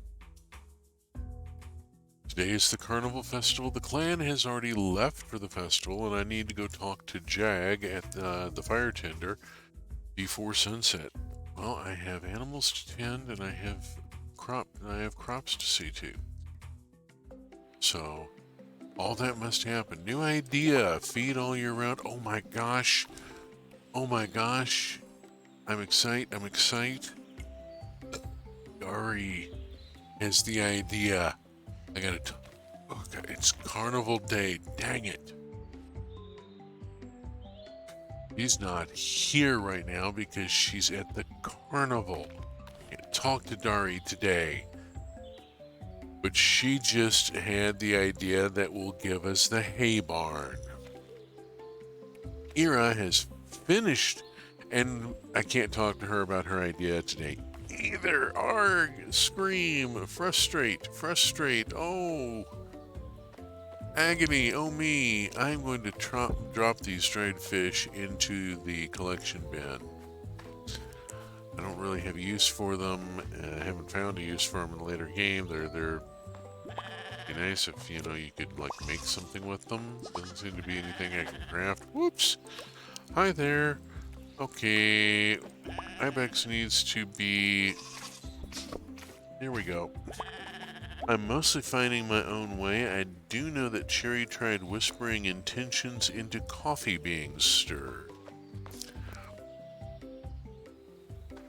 Today is the Carnival Festival. The clan has already left for the festival, and I need to go talk to Jag at the fire tender before sunset. Well, I have animals to tend, and I have crops to see to. So, all that must happen. New idea. Feed all year round. Oh my gosh. Oh my gosh. I'm excited. Dari has the idea. I gotta okay, it's Carnival Day. Dang it. She's not here right now because she's at the carnival. Can't talk to Dari today. But she just had the idea that will give us the hay barn. Ira has finished, and I can't talk to her about her idea today either. Arg, scream, frustrate, oh, agony, oh me. I'm going to drop these dried fish into the collection bin. I don't really have a use for them. I haven't found a use for them in a later game. They're be nice if, you know, you could, like, make something with them. Doesn't seem to be anything I can craft. Whoops! Hi there! Okay, Ibex needs to be... Here we go. I'm mostly finding my own way. I do know that Cherry tried whispering intentions into coffee being stirred.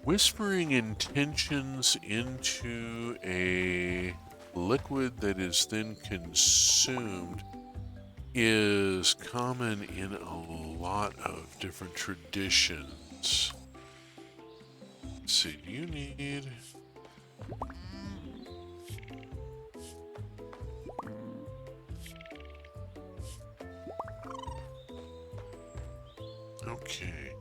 Whispering intentions into a liquid that is then consumed is common in a lot of different traditions. Let's see, do you need... Okay.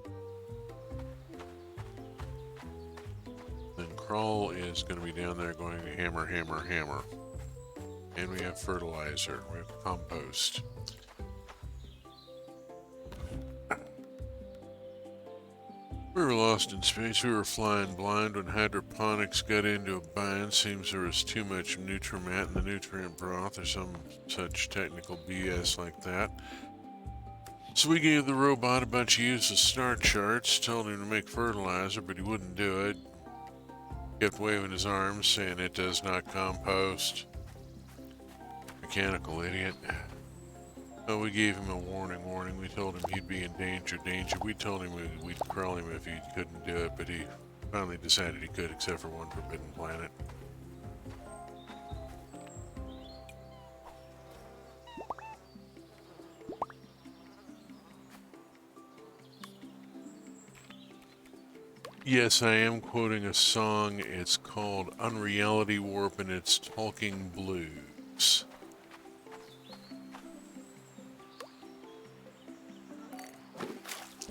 Then Crawl is going to be down there going hammer, hammer, hammer. And we have fertilizer. We have compost. We were lost in space. We were flying blind when hydroponics got into a bind. Seems there was too much nutriment in the nutrient broth or some such technical BS like that. So we gave the robot a bunch of useless star charts, told him to make fertilizer, but he wouldn't do it. Kept waving his arms, saying it does not compost. Mechanical idiot. Oh, we gave him a warning. We told him he'd be in danger. We told him we'd crawl him if he couldn't do it, but he finally decided he could, except for one forbidden planet. Yes, I am quoting a song. It's called Unreality Warp, and it's Talking Blues.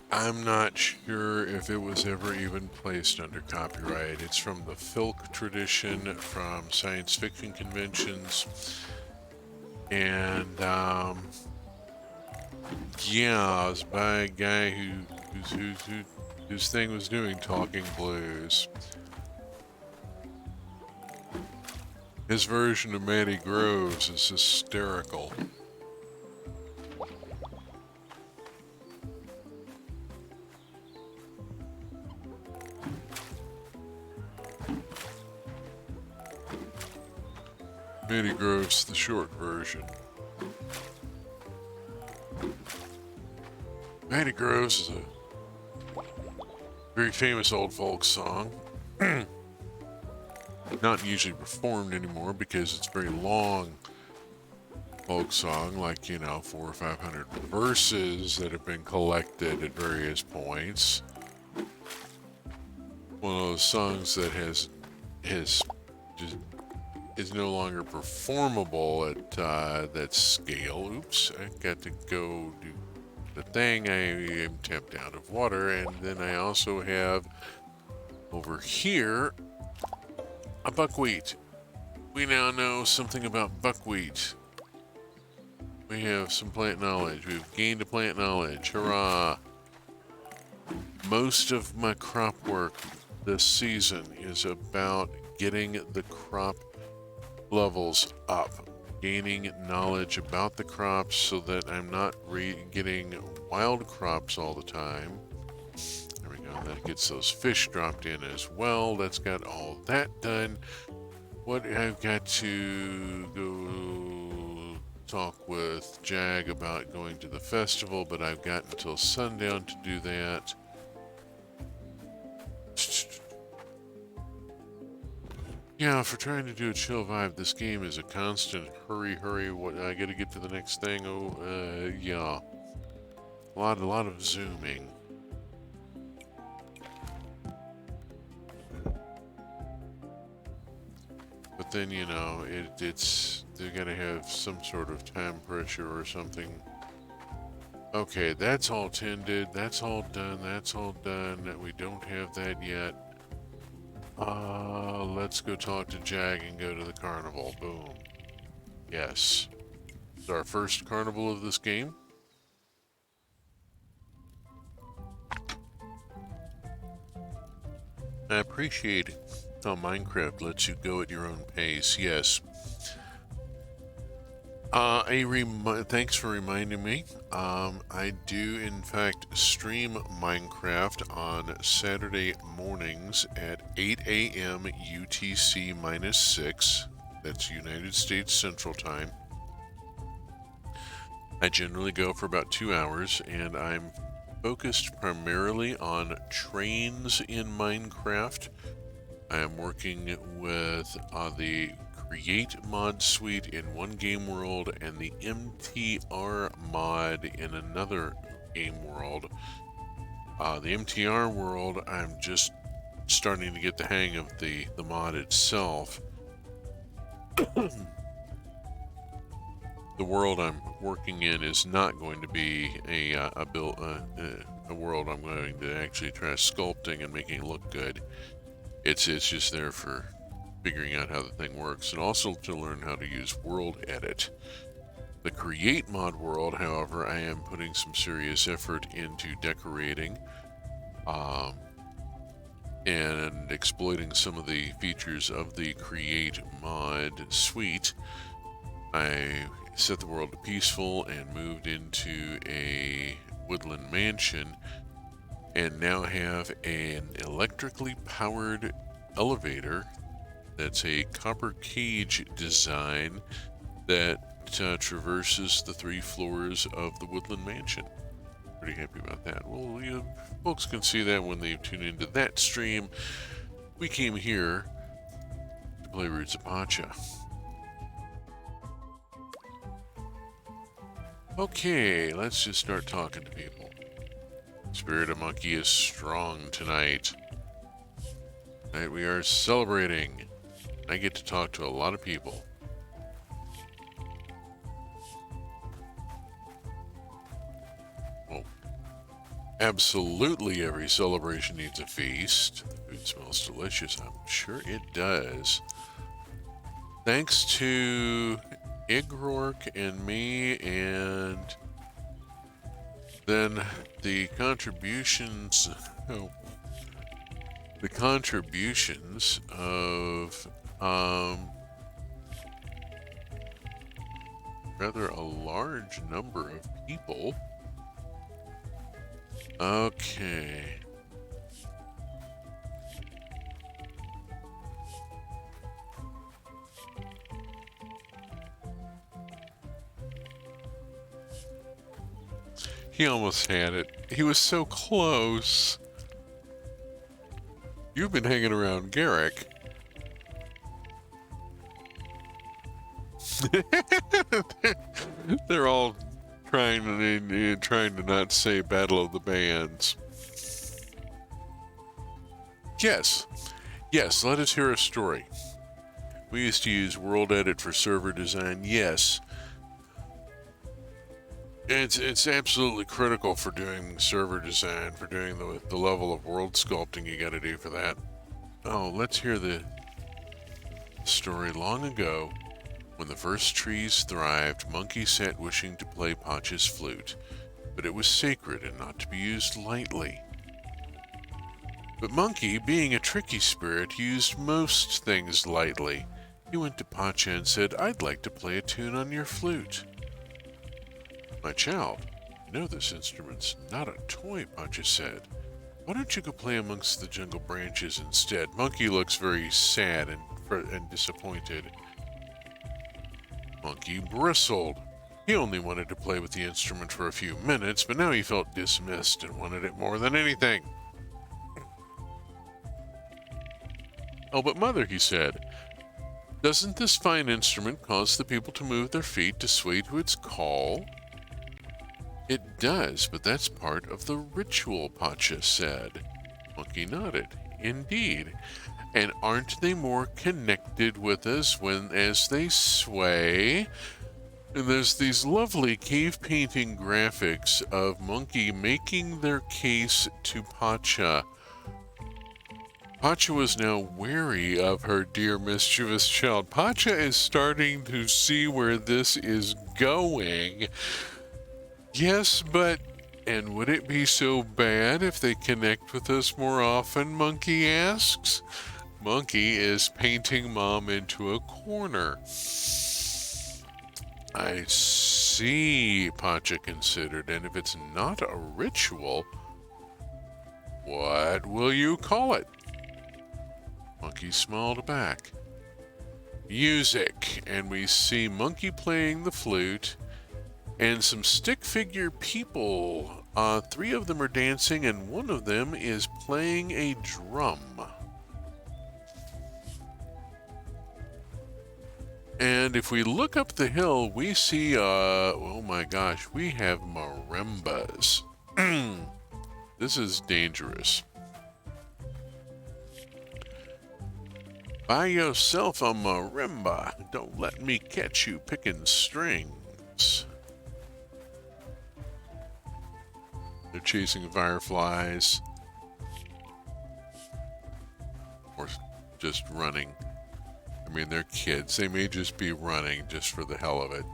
I'm not sure if it was ever even placed under copyright. It's from the Filk tradition, from science fiction conventions, and yeah, it was by a guy whose thing was doing talking blues. His version of Matty Groves is hysterical. Matty Groves, the short version. Matty Groves is a very famous old folk song. Not usually performed anymore because it's a very long folk song, like, you know, 400 or 500 verses that have been collected at various points. One of those songs that has just is no longer performable at that scale. Oops, I got to go do the thing. I am tapped out of water, and then I also have over here a buckwheat. We now know something about buckwheat. We have some plant knowledge. We've gained a plant knowledge. Hurrah! Most of my crop work this season is about getting the crop levels up, gaining knowledge about the crops so that I'm not getting wild crops all the time. There we go. That gets those fish dropped in as well. That's got all that done. What I've got to go talk with Jag about going to the festival, but I've got until sundown to do that. Yeah, for trying to do a chill vibe, this game is a constant hurry, what, I gotta get to the next thing, yeah. A lot of zooming. But then, you know, they gotta have some sort of time pressure or something. Okay, that's all tended, that's all done, we don't have that yet. Let's go talk to Jag and go to the carnival. Boom. Yes. It's our first carnival of this game. I appreciate how Minecraft lets you go at your own pace. Yes. Thanks for reminding me. I do in fact stream Minecraft on Saturday mornings at 8 a.m. UTC -6. That's United States Central Time. I generally go for about 2 hours, and I'm focused primarily on trains in Minecraft. I am working with the Create mod suite in one game world and the MTR mod in another game world. The MTR world, I'm just starting to get the hang of the mod itself. The world I'm working in is not going to be a world I'm going to actually try sculpting and making it look good. It's just there for figuring out how the thing works, and also to learn how to use World Edit. The Create mod world, however, I am putting some serious effort into decorating and exploiting some of the features of the Create mod suite. I set the world to peaceful and moved into a woodland mansion, and now have an electrically powered elevator that's a copper cage design that traverses the 3 floors of the woodland mansion. Pretty happy about that. Well, you folks can see that when they tune into that stream. We came here to play Roots of Pacha. Okay, let's just start talking to people. Spirit of Monkey is strong tonight. Tonight we are celebrating. I get to talk to a lot of people. Well, absolutely every celebration needs a feast. The food smells delicious. I'm sure it does. Thanks to Igrork and me, and then the contributions of rather a large number of people. Okay. He almost had it. He was so close. You've been hanging around Garrick. They're all trying to not say Battle of the Bands. Yes. Yes, let us hear a story. We used to use World Edit for server design. Yes. It's absolutely critical for doing server design, for doing the level of world sculpting you got to do for that. Oh, let's hear the story. Long ago, when the first trees thrived, Monkey sat wishing to play Pacha's flute, but it was sacred and not to be used lightly. But Monkey, being a tricky spirit, used most things lightly. He went to Pacha and said, "I'd like to play a tune on your flute." "My child, you know this instrument's not a toy," Pacha said. "Why don't you go play amongst the jungle branches instead?" Monkey looks very sad and disappointed. Monkey bristled. He only wanted to play with the instrument for a few minutes, but now he felt dismissed and wanted it more than anything. "Oh, but Mother," he said, "doesn't this fine instrument cause the people to move their feet to sway to its call?" "It does, but that's part of the ritual," Pacha said. Monkey nodded. "Indeed. And aren't they more connected with us as they sway?" And there's these lovely cave painting graphics of Monkey making their case to Pacha. Pacha was now wary of her dear mischievous child. Pacha is starting to see where this is going. Yes, but And would it be so bad if they connect with us more often, Monkey asks. Monkey is painting Mom into a corner. I see, Pacha considered, and if it's not a ritual, what will you call it? Monkey smiled back. Music, and we see Monkey playing the flute, and some stick figure people. 3 of them are dancing, and one of them is playing a drum. And if we look up the hill, we see, oh my gosh, we have marimbas. This is dangerous. Buy yourself a marimba. Don't let me catch you picking strings. They're chasing fireflies. Or just running. I mean, they're kids. They may just be running just for the hell of it.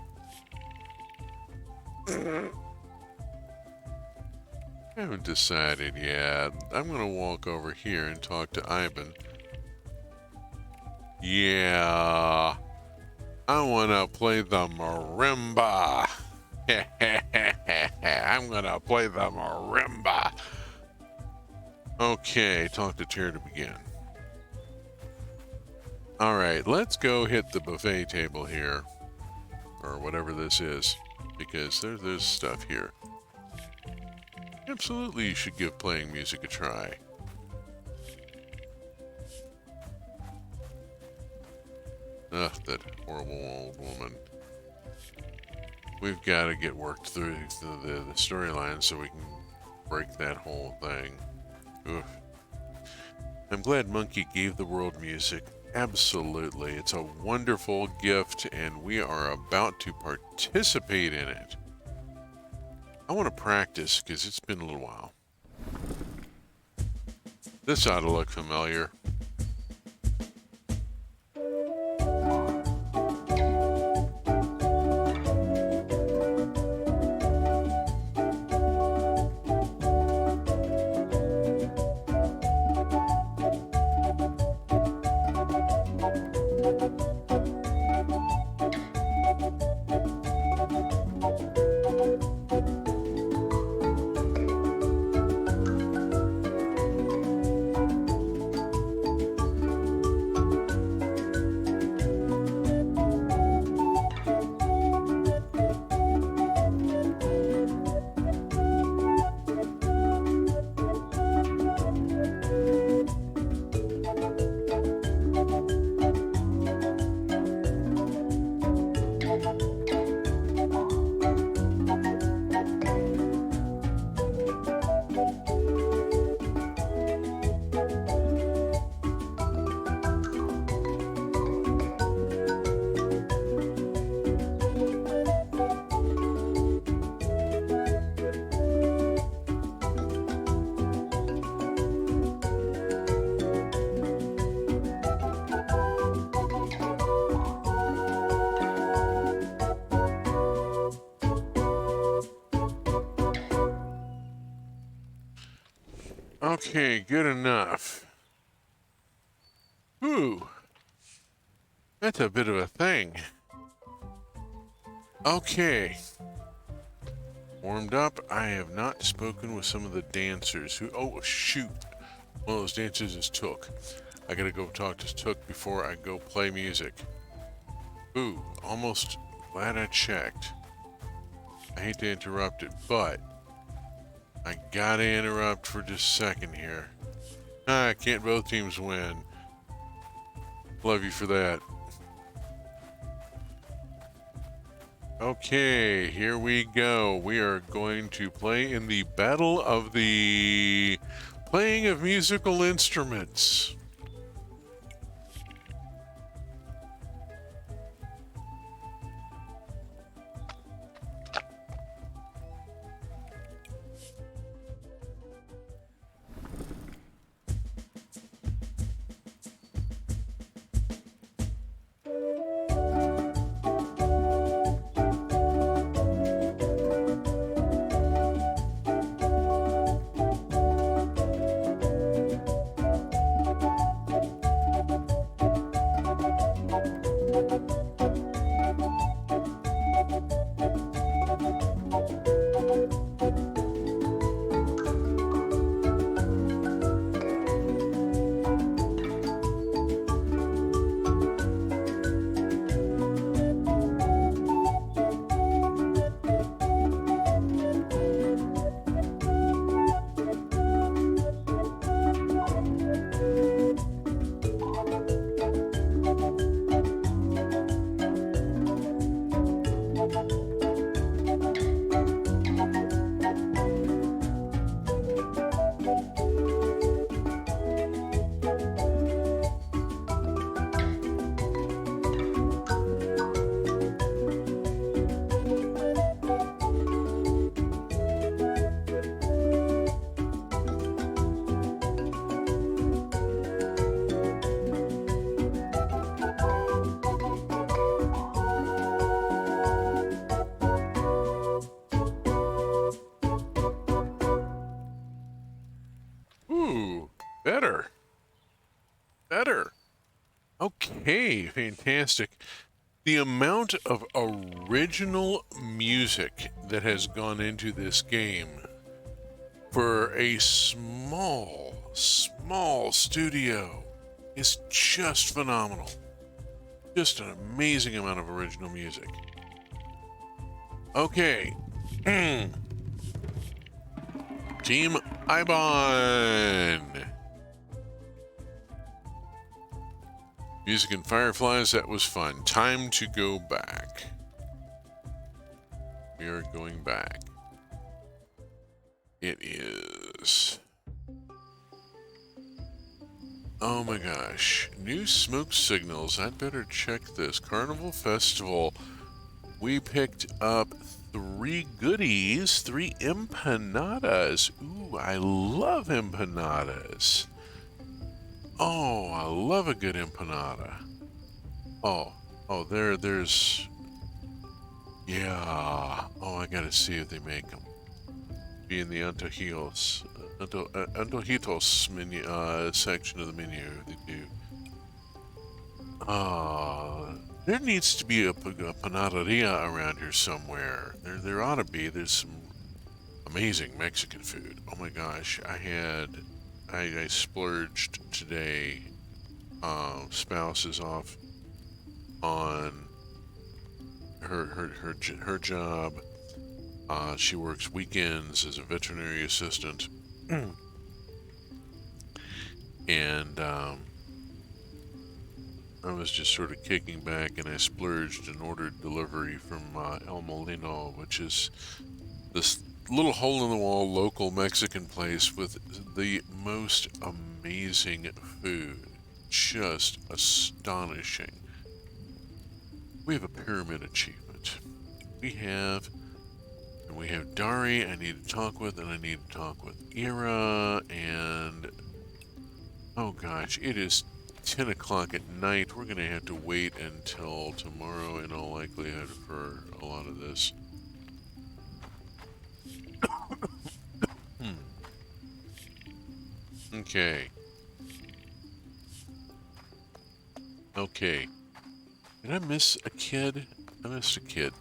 I haven't decided yet. I'm going to walk over here and talk to Ivan. Yeah, I want to play the marimba. I'm going to play the marimba. Okay, talk to Chair to begin. All right, let's go hit the buffet table here, or whatever this is, because there's stuff here. Absolutely, you should give playing music a try. Ugh, that horrible old woman. We've got to get worked through the storyline so we can break that whole thing. Oof. I'm glad Monkey gave the world music. Absolutely. It's a wonderful gift, and we are about to participate in it. I want to practice, because it's been a little while. This ought to look familiar. Okay, good enough. Ooh, that's a bit of a thing. Okay. Warmed up. I have not spoken with some of the dancers who... Oh, shoot. One of those dancers is Took. I gotta go talk to Took before I go play music. Ooh, almost glad I checked. I hate to interrupt it, but I gotta interrupt for just a second here. Can't both teams win. Love you for that. Okay, here we go. We are going to play in the battle of the playing of musical instruments. Ooh, better. Better. Okay, fantastic. The amount of original music that has gone into this game for a small studio is just phenomenal. Just an amazing amount of original music. Okay. Team Ibon. Music and Fireflies, that was fun. Time to go back. We are going back. It is... Oh my gosh. New smoke signals. I'd better check this. Carnival Festival. We picked up 3 goodies. 3 empanadas. Ooh, I love empanadas. Oh, I love a good empanada. Oh, there's... Yeah. Oh, I gotta see if they make them. Be in the Antojitos menu, section of the menu. They do. There needs to be a panaderia around here somewhere. There ought to be. There's some amazing Mexican food. Oh my gosh, I splurged today. Spouse is off on her job. She works weekends as a veterinary assistant. And I was just sort of kicking back, and I splurged and ordered delivery from El Molino, which is this little hole-in-the-wall local Mexican place with the most amazing food. Just astonishing. We have a pyramid achievement. We have Dari I need to talk with, and I need to talk with Ira, and oh gosh, it is 10 o'clock at night. We're gonna have to wait until tomorrow in all likelihood for a lot of this. Okay. Okay. Did I miss a kid? I missed a kid.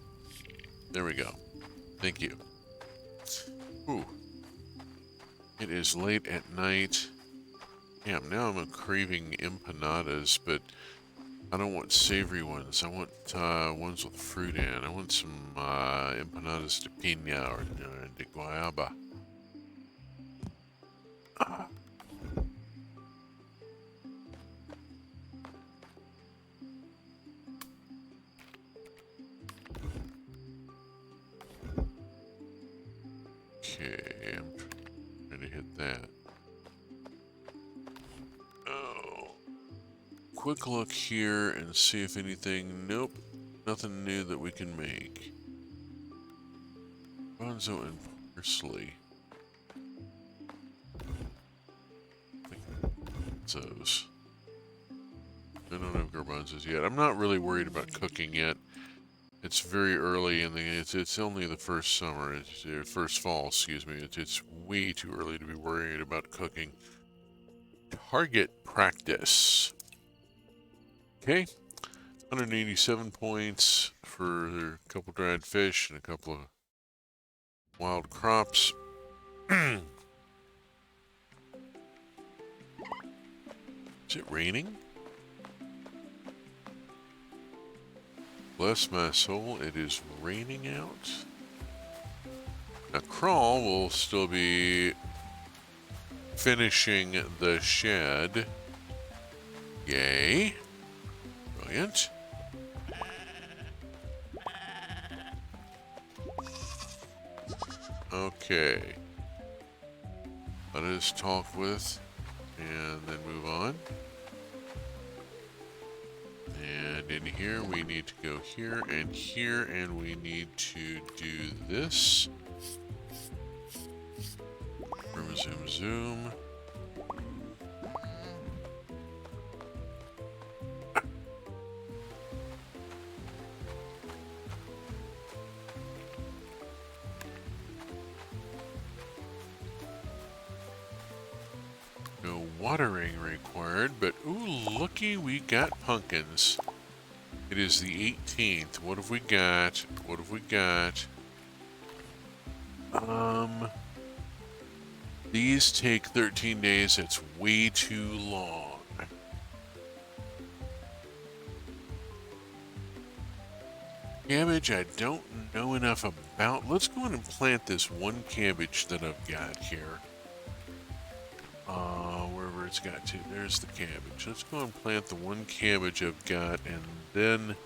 There we go. Thank you. Ooh. It is late at night. Damn, now I'm craving empanadas, but I don't want savory ones. I want ones with fruit in. I want some empanadas de piña or de guayaba. Okay, I'm trying to hit that. Oh. Quick look here and see if anything... Nope. Nothing new that we can make. Bonzo and parsley. Those. I don't have garbanzos yet. I'm not really worried about cooking yet. It's very early in the... It's only the first summer. It's first fall, excuse me. It's way too early to be worried about cooking. Target practice. Okay. 187 points for a couple dried fish and a couple of wild crops. Is it raining? Bless my soul, it is raining out. Now, Crawl will still be finishing the shed. Yay. Brilliant. Okay. Let us talk with and then move on. And in here, we need to go here, and we need to do this. Zoom, zoom. watering required, but ooh, looky, we got pumpkins. It is the 18th. What have we got? What have we got? These take 13 days. That's way too long. Cabbage, I don't know enough about. Let's go in and plant this one cabbage that I've got here. Wherever it's got to. There's the cabbage. Let's go and plant the one cabbage I've got and then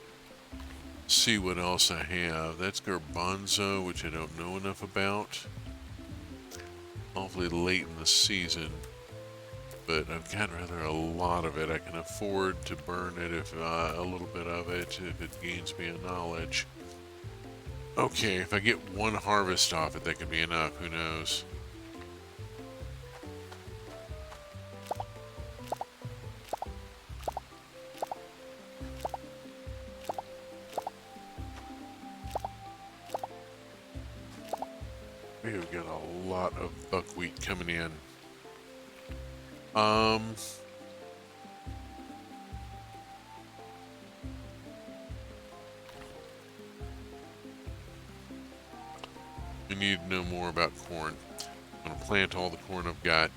see what else I have. That's garbanzo, which I don't know enough about. Hopefully late in the season. But I've got rather a lot of it. I can afford to burn it if a little bit of it if it gains me a knowledge. Okay, if I get one harvest off it, that could be enough. Who knows? We've got a lot of buckwheat coming in. We need to know more about corn. I'm going to plant all the corn I've got.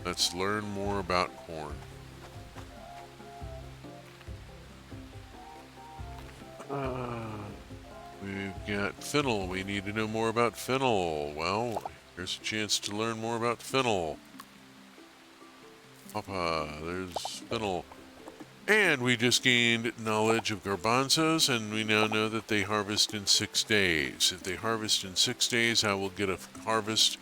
Let's learn more about corn. We've got fennel. We need to know more about fennel. Well, here's a chance to learn more about fennel. Papa, there's fennel. And we just gained knowledge of garbanzos, and we now know that they harvest in 6 days. If they harvest in 6 days, I will get a harvest.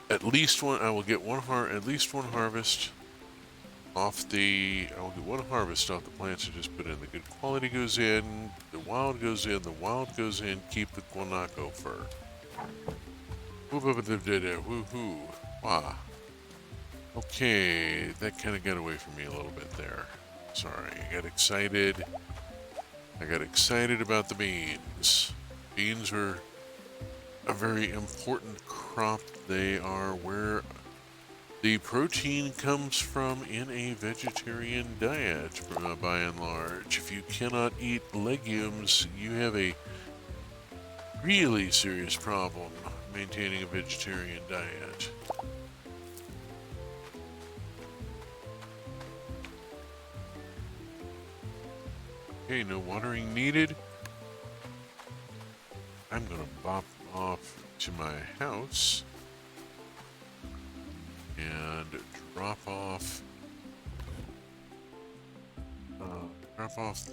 At least one. I will get at least one harvest off the. I will get one harvest off the plants I just put in. The good quality goes in. The wild goes in. The wild goes in. Keep the guanaco fur. Woohoo! Wow. Okay, that kind of got away from me a little bit there. Sorry, I got excited. I got excited about the beans. Beans are a very important crop. They are where the protein comes from in a vegetarian diet, by and large. If you cannot eat legumes, you have a really serious problem maintaining a vegetarian diet. Okay, no watering needed. I'm gonna bop off to my house and drop off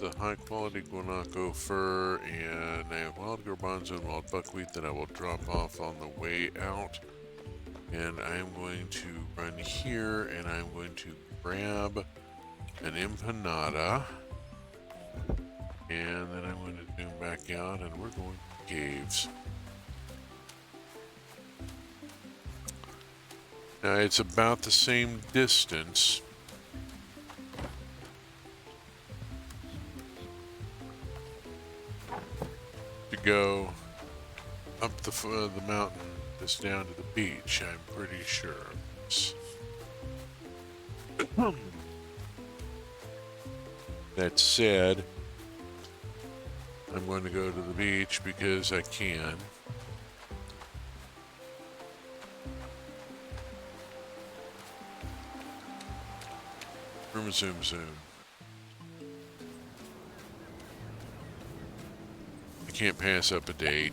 the high quality guanaco fur, and I have wild garbanzo and wild buckwheat that I will drop off on the way out. And I'm going to run here and I'm going to grab an empanada, and then I'm going to zoom back out and we're going to caves. Now it's about the same distance to go up the mountain that's down to the beach, I'm pretty sure. That said, I'm going to go to the beach because I can. Zoom. I can't pass up a date.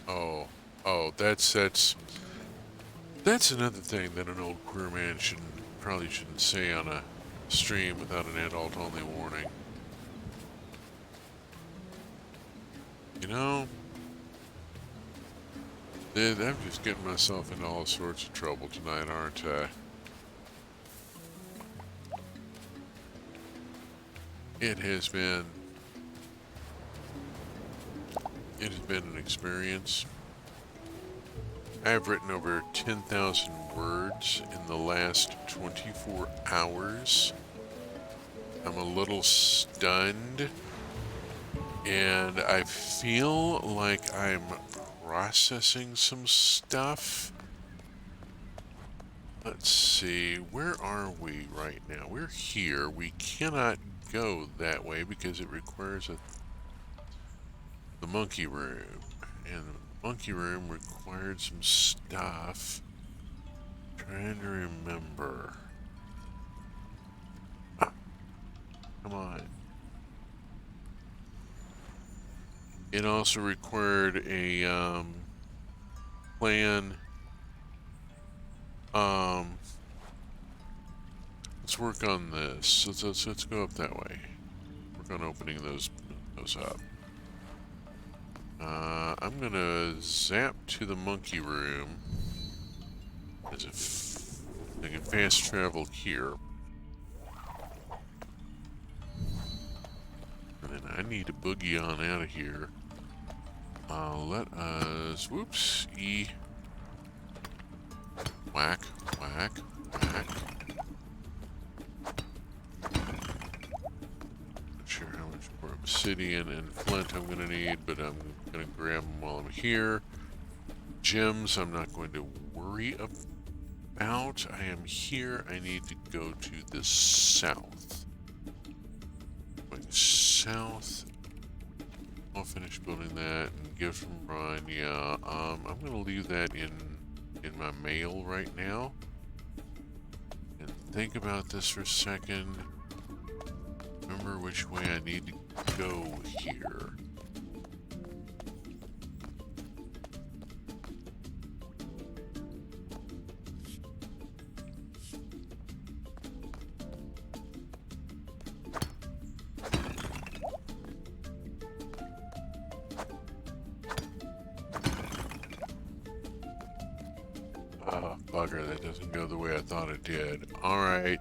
Oh, that's another thing that an old career man probably shouldn't say on a stream without an adult-only warning. You know, I'm just getting myself into all sorts of trouble tonight, aren't I? It has been an experience. I have written over 10,000 words in the last 24 hours. I'm a little stunned And I feel like I'm processing some stuff. Let's see, where are we right now? We're here. We cannot go that way because it requires the monkey room. And the monkey room required some stuff. Trying to remember. Ah, come on. It also required a plan. Let's work on this. Let's go up that way. Work on opening those up. I'm gonna zap to the monkey room as if I can fast travel here. And then I need to boogie on out of here. Let us, whoops, E. Whack, whack, whack. Not sure how much more obsidian and flint I'm gonna need, but I'm gonna grab them while I'm here. Gems I'm not going to worry about. I am here. I need to go to the south. Going south. I'll finish building that and gift from Brian. Yeah, I'm gonna leave that in my mail right now. And think about this for a second. Remember which way I need to go here. Bugger, that doesn't go the way I thought it did. Alright.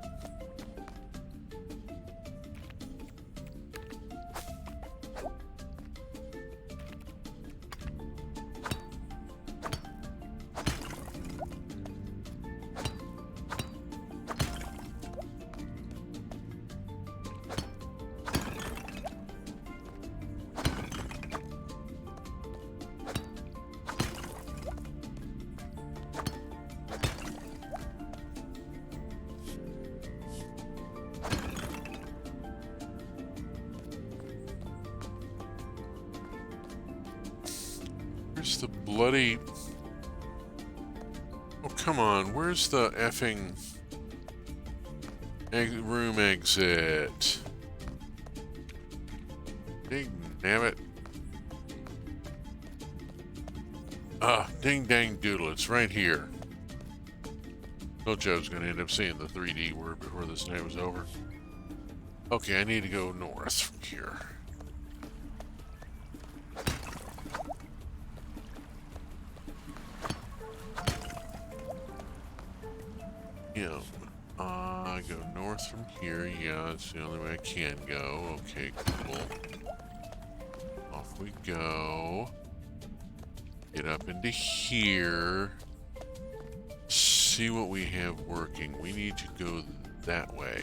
Where's the bloody... Oh, come on. Where's the effing room exit? Ding, damn it. Ding dang doodle. It's right here. Told you I was going to end up seeing the 3D word before this night was over. Okay, I need to go north from here. Yeah, I go north from here. Yeah, that's the only way I can go. Okay, cool. Off we go. Get up into here. See what we have working. We need to go that way.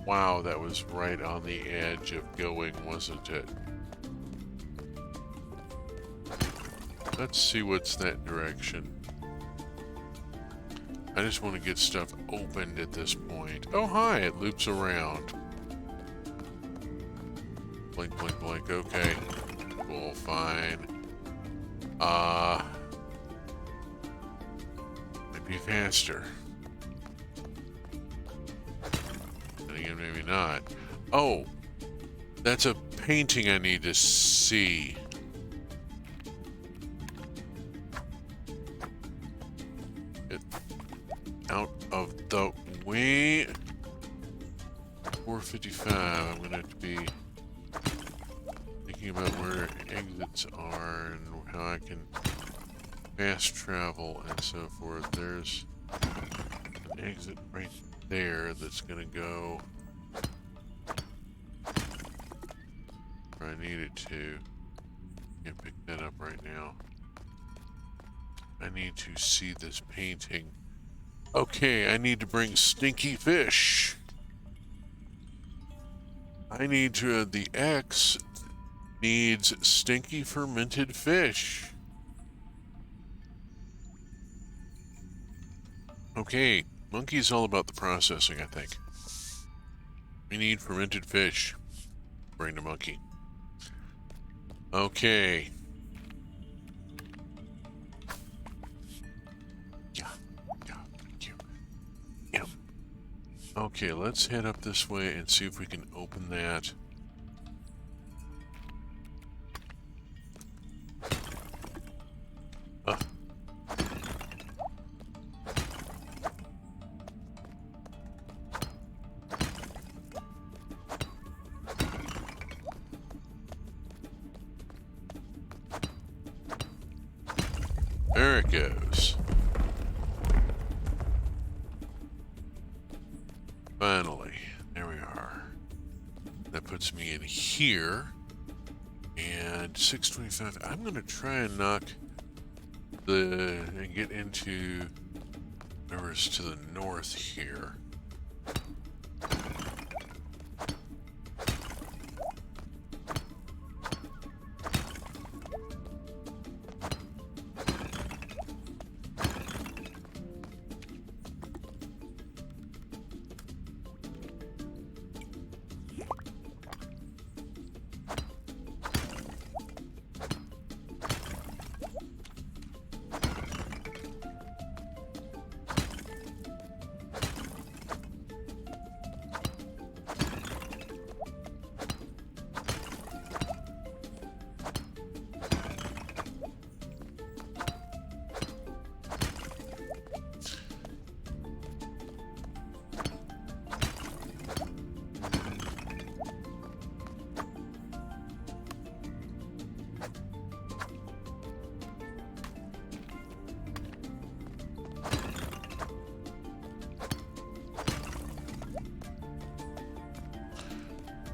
Wow, that was right on the edge of going, wasn't it? Let's see what's that direction. I just want to get stuff opened at this point. Oh, hi, it loops around. Blink, blink, blink, okay. Cool, fine. Might be faster. And again, maybe not. Oh, that's a painting I need to see. Get out of the way. 455, I'm gonna have to be thinking about where exits are and how I can fast travel and so forth. There's an exit right there that's gonna go where I need it to. Can't pick that up right now. I need to see this painting. Okay, I need to bring stinky fish. I need to, the X needs stinky fermented fish. Okay, monkey's all about the processing, I think. We need fermented fish. Bring the monkey. Okay. Yeah, thank you. Yeah. Okay, let's head up this way and see if we can open that. There it goes. Finally, there we are. That puts me in here. And 625. I'm going to try and knock and get into whatever's to the north here.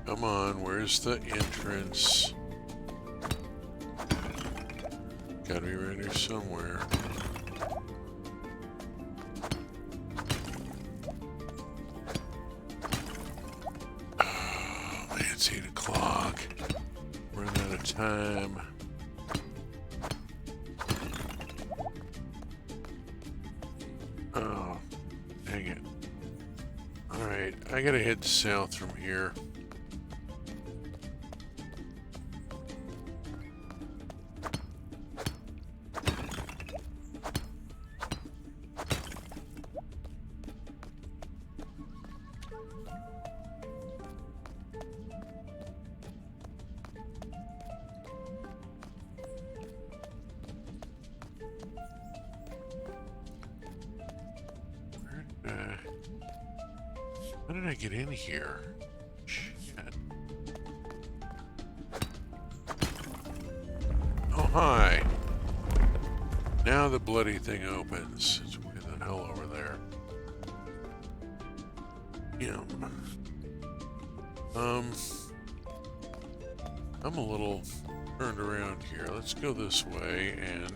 Come on, where's the entrance? Gotta be right here somewhere. Oh man, it's 8 o'clock. Run out of time. Oh, dang it. Alright, I gotta head south from here. How did I get in here? Shit. Oh, hi. Now the bloody thing opens. It's way the hell over there. I'm a little turned around here. Let's go this way and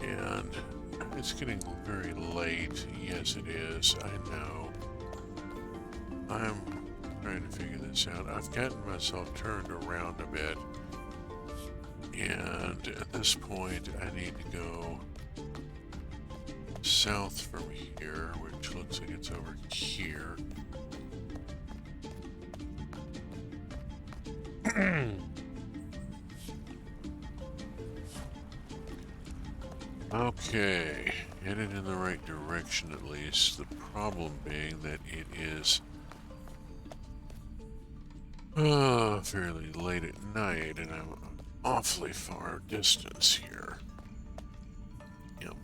And it's getting very late. Yes, it is. I know. I'm trying to figure this out. I've gotten myself turned around a bit. And at this point, I need to go south from here, which looks like it's over here. Okay, headed in the right direction at least. The problem being that it is fairly late at night and I'm awfully far distance here. Yep.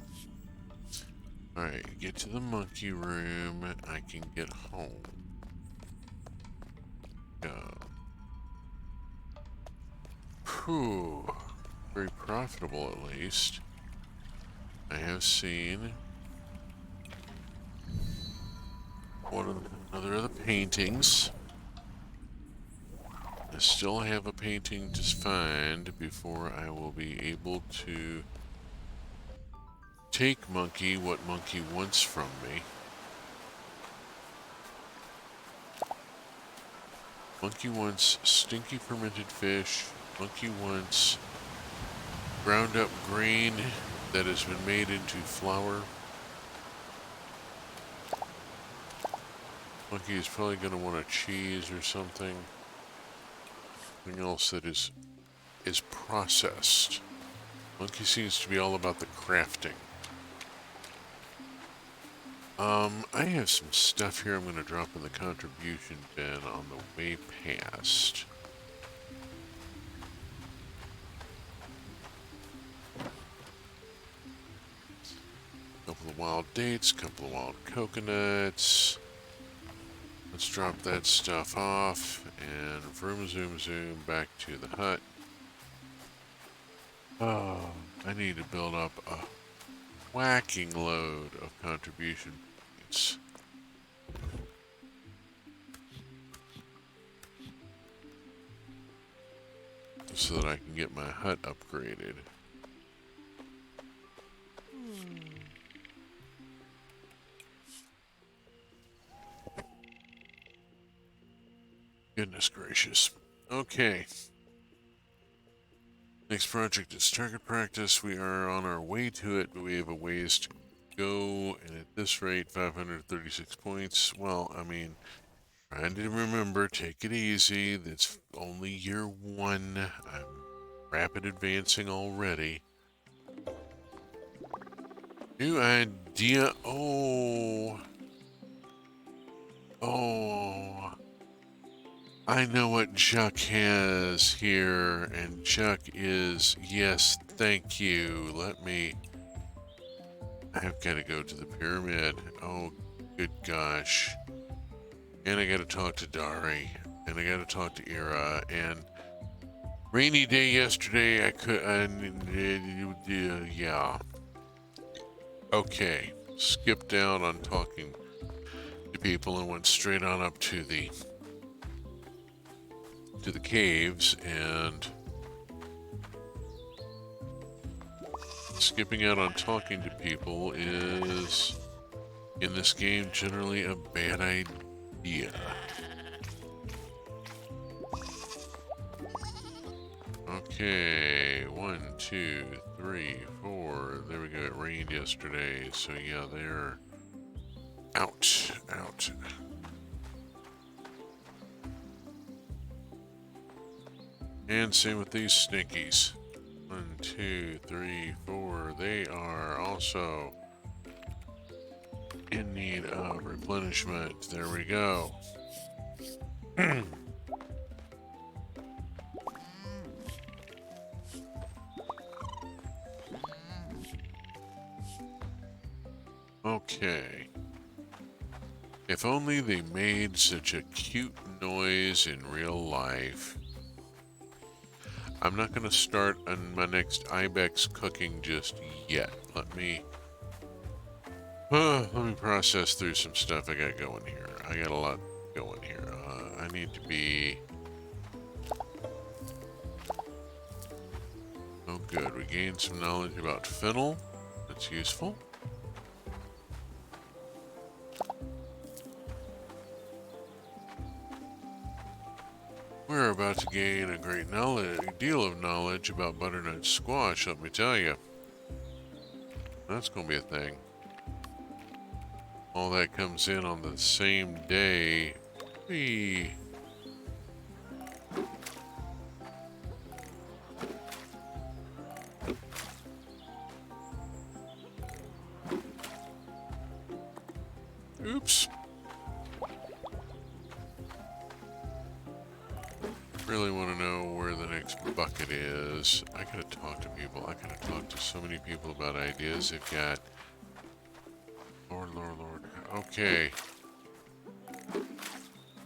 Alright, get to the monkey room. I can get home. Go. Whew. Very profitable at least. I have seen another of the paintings. I still have a painting to find before I will be able to take Monkey what Monkey wants from me. Monkey wants stinky fermented fish. Monkey wants ground up grain that has been made into flour. Monkey is probably going to want a cheese or something. Something else that is processed. Monkey seems to be all about the crafting. I have some stuff here I'm going to drop in the contribution bin on the way past. Couple of wild dates, couple of wild coconuts. Let's drop that stuff off and vroom zoom zoom back to the hut. Oh, I need to build up a whacking load of contribution points. So that I can get my hut upgraded. Goodness gracious. Okay. Next project is target practice. We are on our way to it, but we have a ways to go. And at this rate, 536 points. Well, I mean, trying to remember, take it easy. That's only year one. I'm rapid advancing already. New idea. Oh. I know what Chuck has here, and Chuck is, yes, thank you. I've got to go to the pyramid. Oh, good gosh. And I got to talk to Dari, and I got to talk to Ira, and rainy day yesterday, yeah. Okay, skipped down on talking to people and went straight on up to the caves, and skipping out on talking to people is, in this game, generally a bad idea. Okay, 1, 2, 3, 4. There we go. It rained yesterday, so yeah, they're out. And same with these stinkies. 1, 2, 3, 4. They are also in need of replenishment. There we go. Okay. If only they made such a cute noise in real life. I'm not going to start on my next ibex cooking just yet. Let me process through some stuff I got going here. I got a lot going here. I need to be... Oh good, we gained some knowledge about fennel. That's useful. We're about to gain a great deal of knowledge about butternut squash, let me tell you. That's going to be a thing. All that comes in on the same day. Whee. Oops. Really want to know where the next bucket is. I gotta talk to people. I gotta talk to so many people about ideas they've got. Lord. Okay.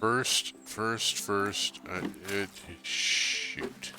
First. Shoot.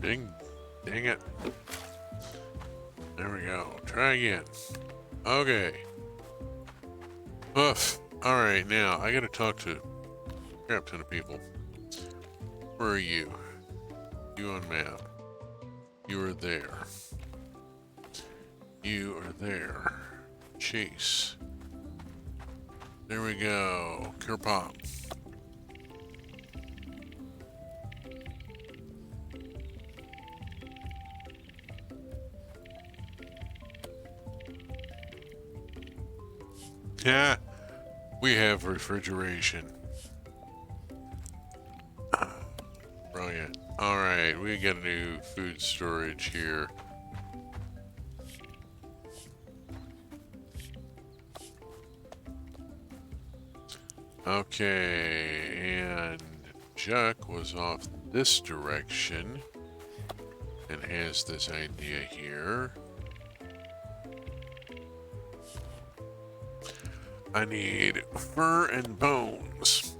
Dang it. There we go. Try again. Okay. Oof. Alright, now I gotta talk to a crap ton of people. Where are you? You on map. You are there. You are there. Chase. There we go. Kerpop. Yeah, we have refrigeration. Brilliant. Alright, we got a new food storage here. Okay, and Juck was off this direction and has this idea here. I need fur and bones.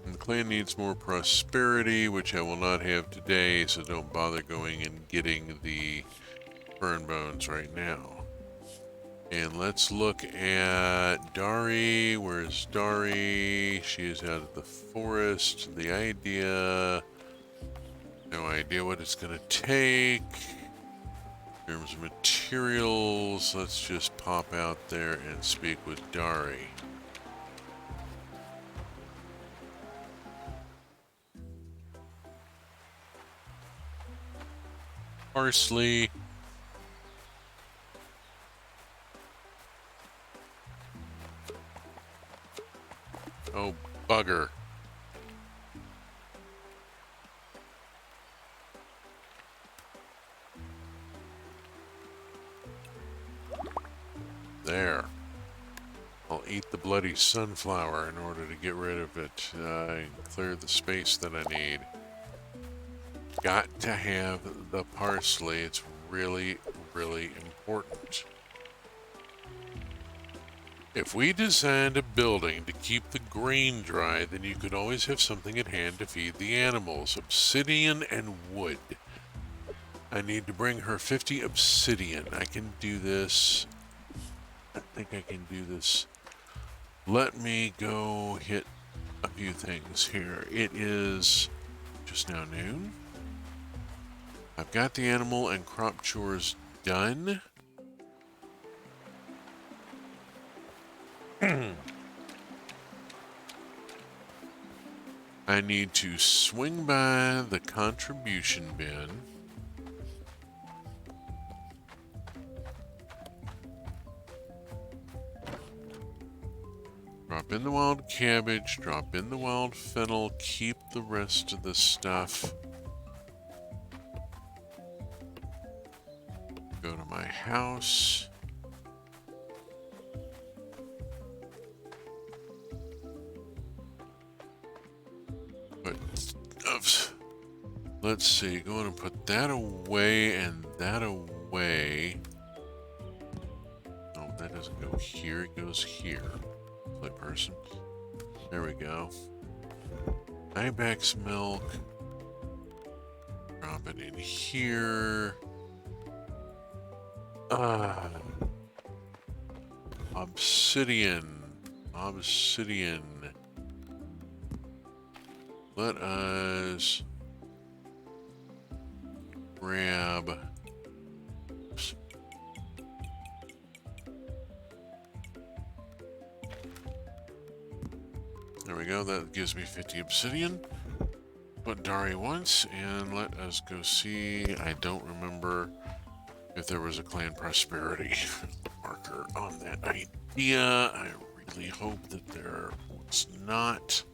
And the clan needs more prosperity, which I will not have today, so don't bother going and getting the fur and bones right now. And let's look at Dari. Where's Dari? She is out of the forest. The idea... No idea what it's going to take. In terms of materials, let's just pop out there and speak with Dari. Parsley. Oh, bugger. There. I'll eat the bloody sunflower in order to get rid of it and clear the space that I need. Got to have the parsley. It's really, really important. If we designed a building to keep the grain dry, then you could always have something at hand to feed the animals. Obsidian and wood. I need to bring her 50 obsidian. I can do this. I think I can do this. Let me go hit a few things here. It is just now noon. I've got the animal and crop chores done. I need to swing by the contribution bin. Drop in the wild cabbage, drop in the wild fennel, keep the rest of the stuff. Go to my house. Let's see, go and put that away and that away. Oh, that doesn't go here, it goes here. Play person. There we go. Ibex milk. Drop it in here. Obsidian. Obsidian. Let us grab. Oops. There we go. That gives me 50 obsidian. What Dari wants, and let us go see. I don't remember if there was a clan prosperity marker on that idea. I really hope that there was not.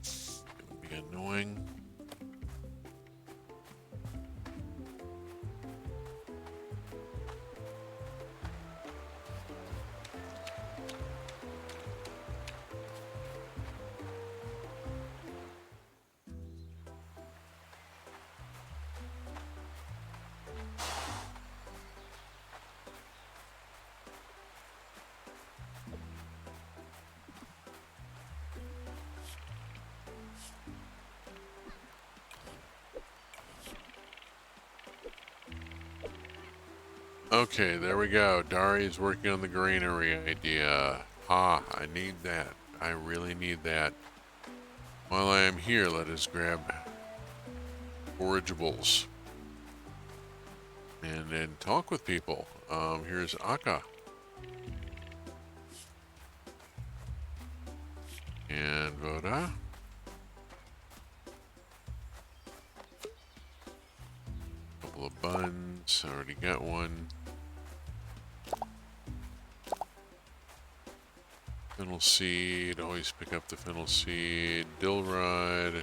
It would be annoying. Okay, there we go. Dari's working on the granary idea. I need that. I really need that. While I am here, let us grab forageables and then talk with people. Here's Akka. And Voda. Couple of buns. I already got one. Fennel seed. Always pick up the fennel seed. Dill rod.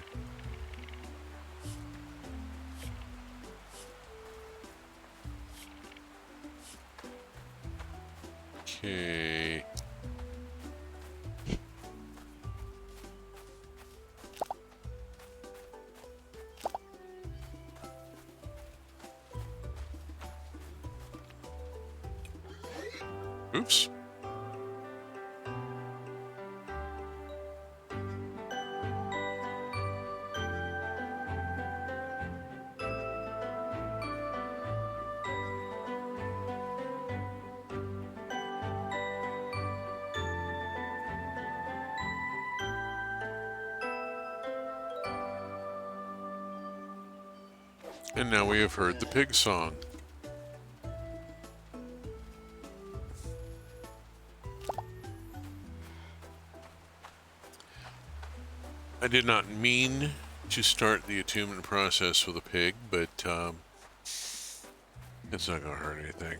Okay. Oops. And now we have heard the pig song. I did not mean to start the attunement process with a pig, but it's not going to hurt anything.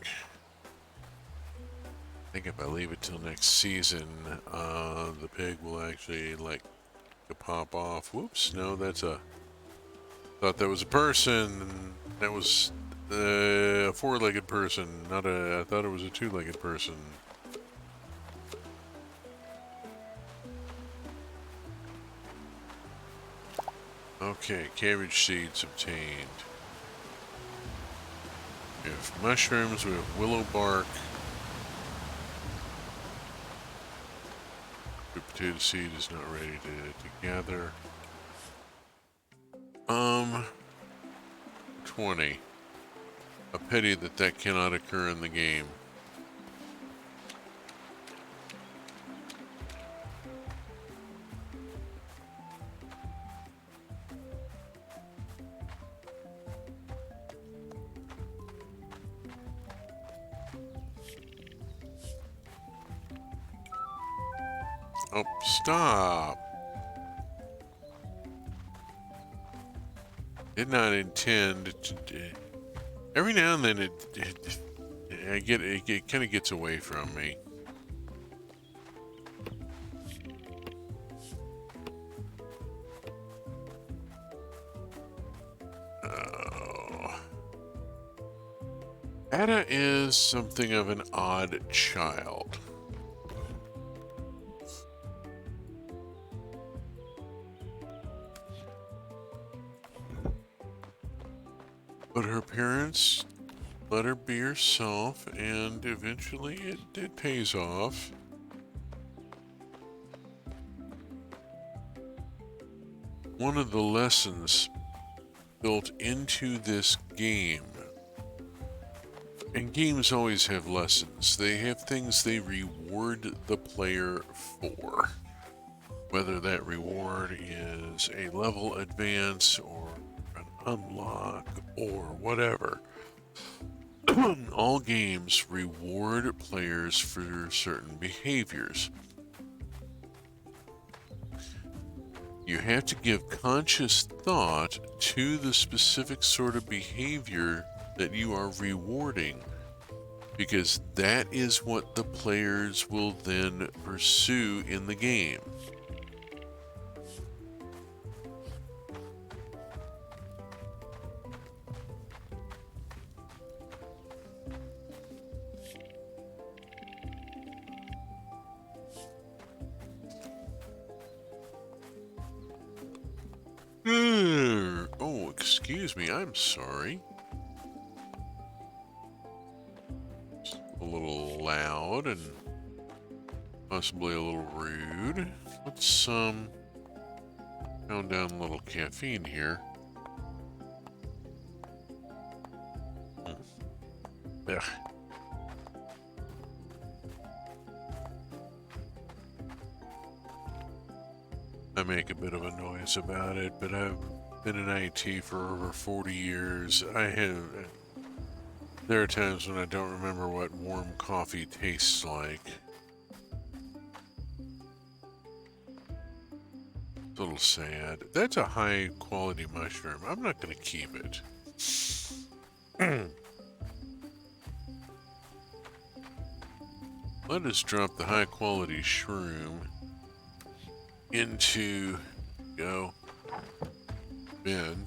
I think if I leave it till next season, the pig will actually like to pop off. Whoops, no, that's a... Thought that was a person. That was a four-legged person, not a... I thought it was a two-legged person. Okay, cabbage seeds obtained. We have mushrooms, we have willow bark. The potato seed is not ready to gather. 20. A pity that cannot occur in the game. Oh, stop! Did not intend to... Every now and then it kind of gets away from me. Oh. Ada is something of an odd child. But her parents let her be herself, and eventually it pays off. One of the lessons built into this game, and games always have lessons, they have things they reward the player for. Whether that reward is a level advance or an unlock or whatever. All games reward players for certain behaviors. You have to give conscious thought to the specific sort of behavior that you are rewarding, because that is what the players will then pursue in the game. Oh, excuse me, I'm sorry. It's a little loud and possibly a little rude. Let's pound down a little caffeine here. Ugh. I make a bit of a noise about it, but I've been in IT for over 40 years. There are times when I don't remember what warm coffee tastes like. It's a little sad. That's a high quality mushroom. I'm not going to keep it. Let us drop the high quality shroom into bin.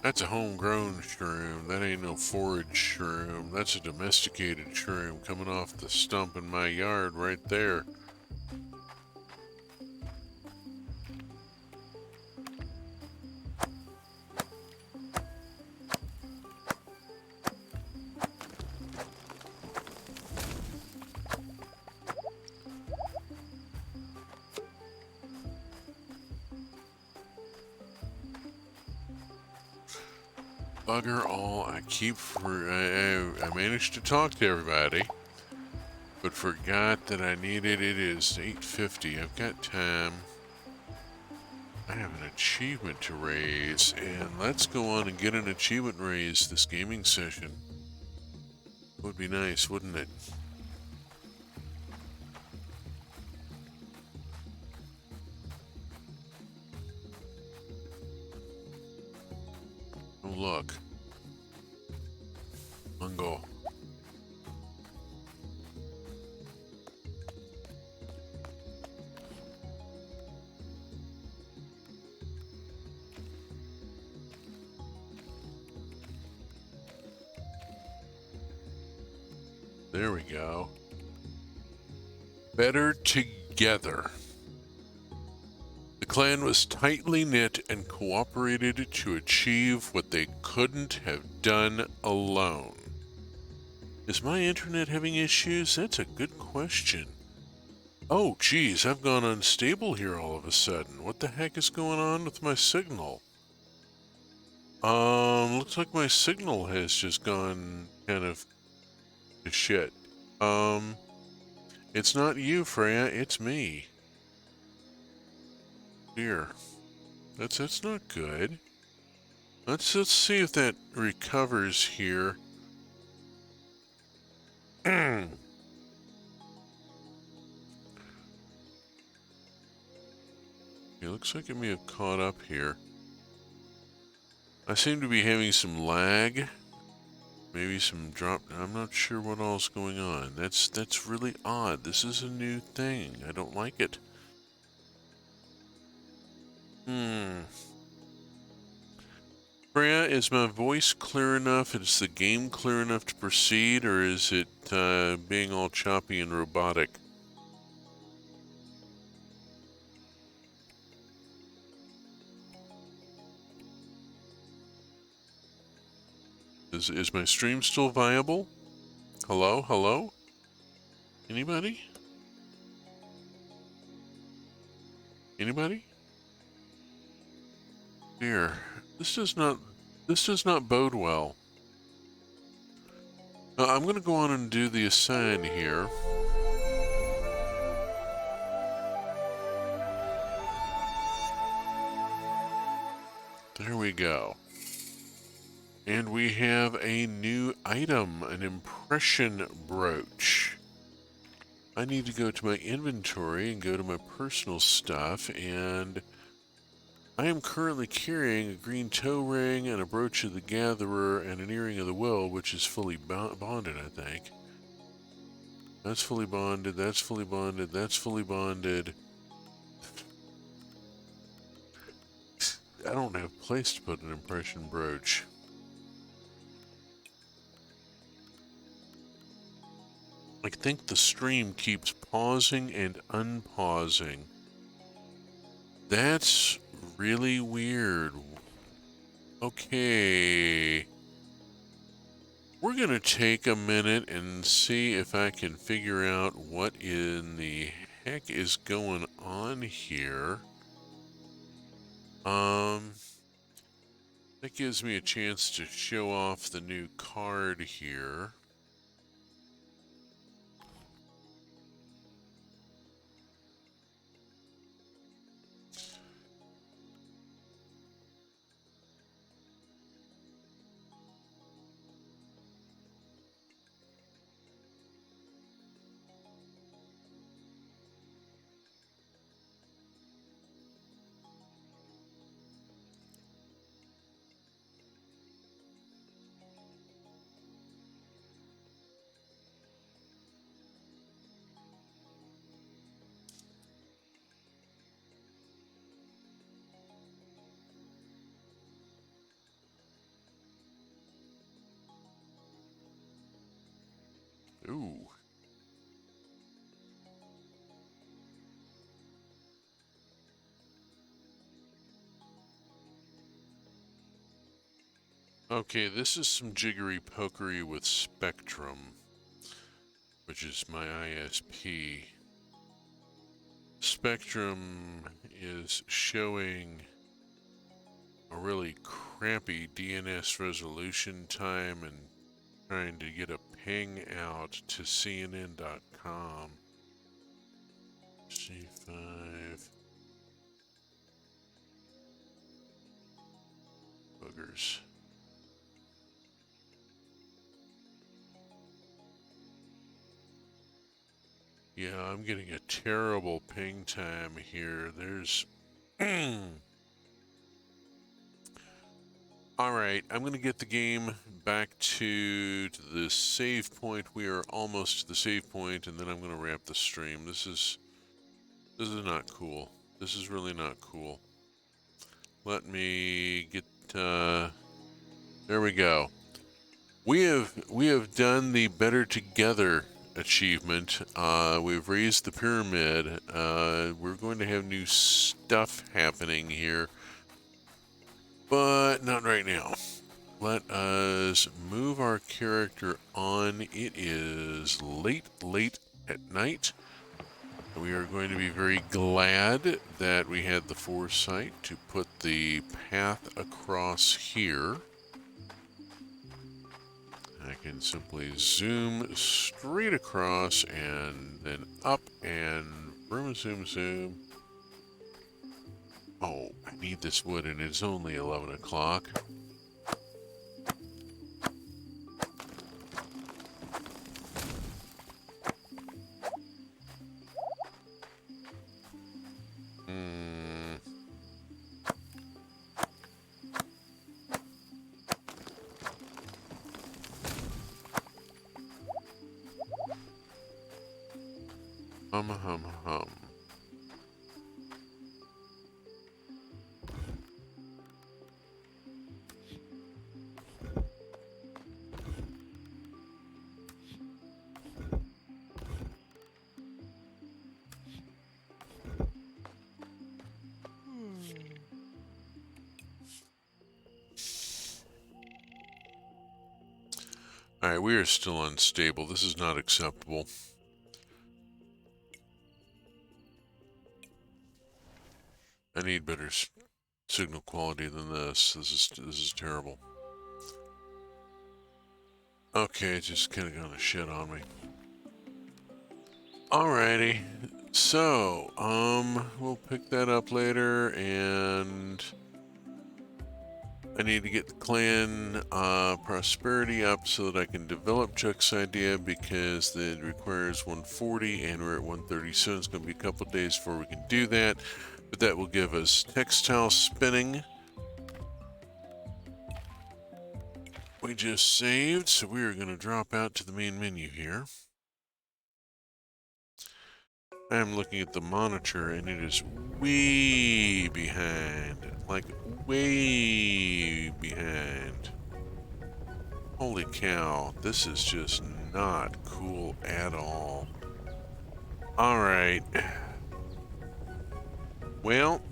That's a homegrown shroom. That ain't no forage shroom. That's a domesticated shroom coming off the stump in my yard right there. Bugger all, I managed to talk to everybody, but forgot that I needed, it is 8:50, I've got time. I have an achievement to raise, and let's go on and get an achievement raise this gaming session. Would be nice, wouldn't it? Oh look. Mungo. There we go. Better together. The clan was tightly knit and cooperated to achieve what they couldn't have done alone. Is my internet having issues? That's a good question. Oh, geez, I've gone unstable here all of a sudden. What the heck is going on with my signal? Looks like my signal has just gone kind of to shit. It's not you, Freya, it's me. Here. That's not good. Let's see if that recovers here. It looks like it may have caught up here. I seem to be having some lag. Maybe some drop. I'm not sure what all's going on. That's really odd. This is a new thing. I don't like it. Freya, is my voice clear enough? Is the game clear enough to proceed, or is it being all choppy and robotic? Is my stream still viable? Hello? Hello? Anybody? Anybody? Dear, this does not bode well. I'm going to go on and do the assign here. There we go. And we have a new item, an impression brooch. I need to go to my inventory and go to my personal stuff, and I am currently carrying a green toe ring and a brooch of the gatherer and an earring of the will, which is fully bonded, I think. That's fully bonded, that's fully bonded, that's fully bonded. I don't have a place to put an impression brooch. I think the stream keeps pausing and unpausing. That's really weird. Okay. We're going to take a minute and see if I can figure out what in the heck is going on here. That gives me a chance to show off the new card here. Ooh. Okay, this is some jiggery pokery with Spectrum, which is my ISP. Spectrum is showing a really crappy DNS resolution time and trying to get a ping out to CNN.com. C5 boogers. Yeah, I'm getting a terrible ping time here. There's Alright, I'm going to get the game back to the save point. We are almost to the save point, and then I'm going to wrap the stream. This is not cool. This is really not cool. Let me get, there we go. We have done the Better Together achievement. We've raised the pyramid. We're going to have new stuff happening here, but not right now. Let us move our character on. It is late at night. We are going to be very glad that we had the foresight to put the path across here. I can simply zoom straight across and then up and vroom, zoom, zoom. Oh, I need this wood and it's only 11 o'clock. Hum. Alright, we are still unstable. This is not acceptable. I need better signal quality than this. This is terrible. Okay, it's just kind of gonna shit on me. Alrighty. So, we'll pick that up later, and I need to get the clan prosperity up so that I can develop Chuck's idea, because it requires 140 and we're at 137. It's going to be a couple days before we can do that, but that will give us textile spinning. We just saved, so we are going to drop out to the main menu here. I'm looking at the monitor and it is way behind. Like, way behind. Holy cow, this is just not cool at all. Alright. Well,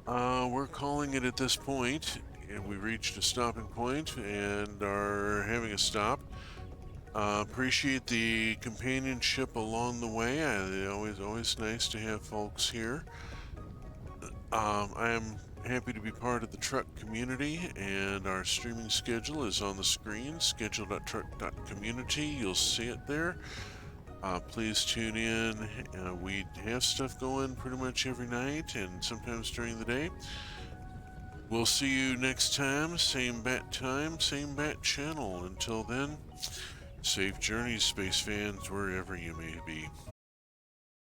we're calling it at this point, and we reached a stopping point and are having a stop. Appreciate the companionship along the way. Always nice to have folks here. I am happy to be part of the truck community, and our streaming schedule is on the screen, schedule.truck.community. You'll see it there. Please tune in. We have stuff going pretty much every night and sometimes during the day. We'll see you next time. Same bat time, same bat channel. Until then, safe journeys, space fans, wherever you may be.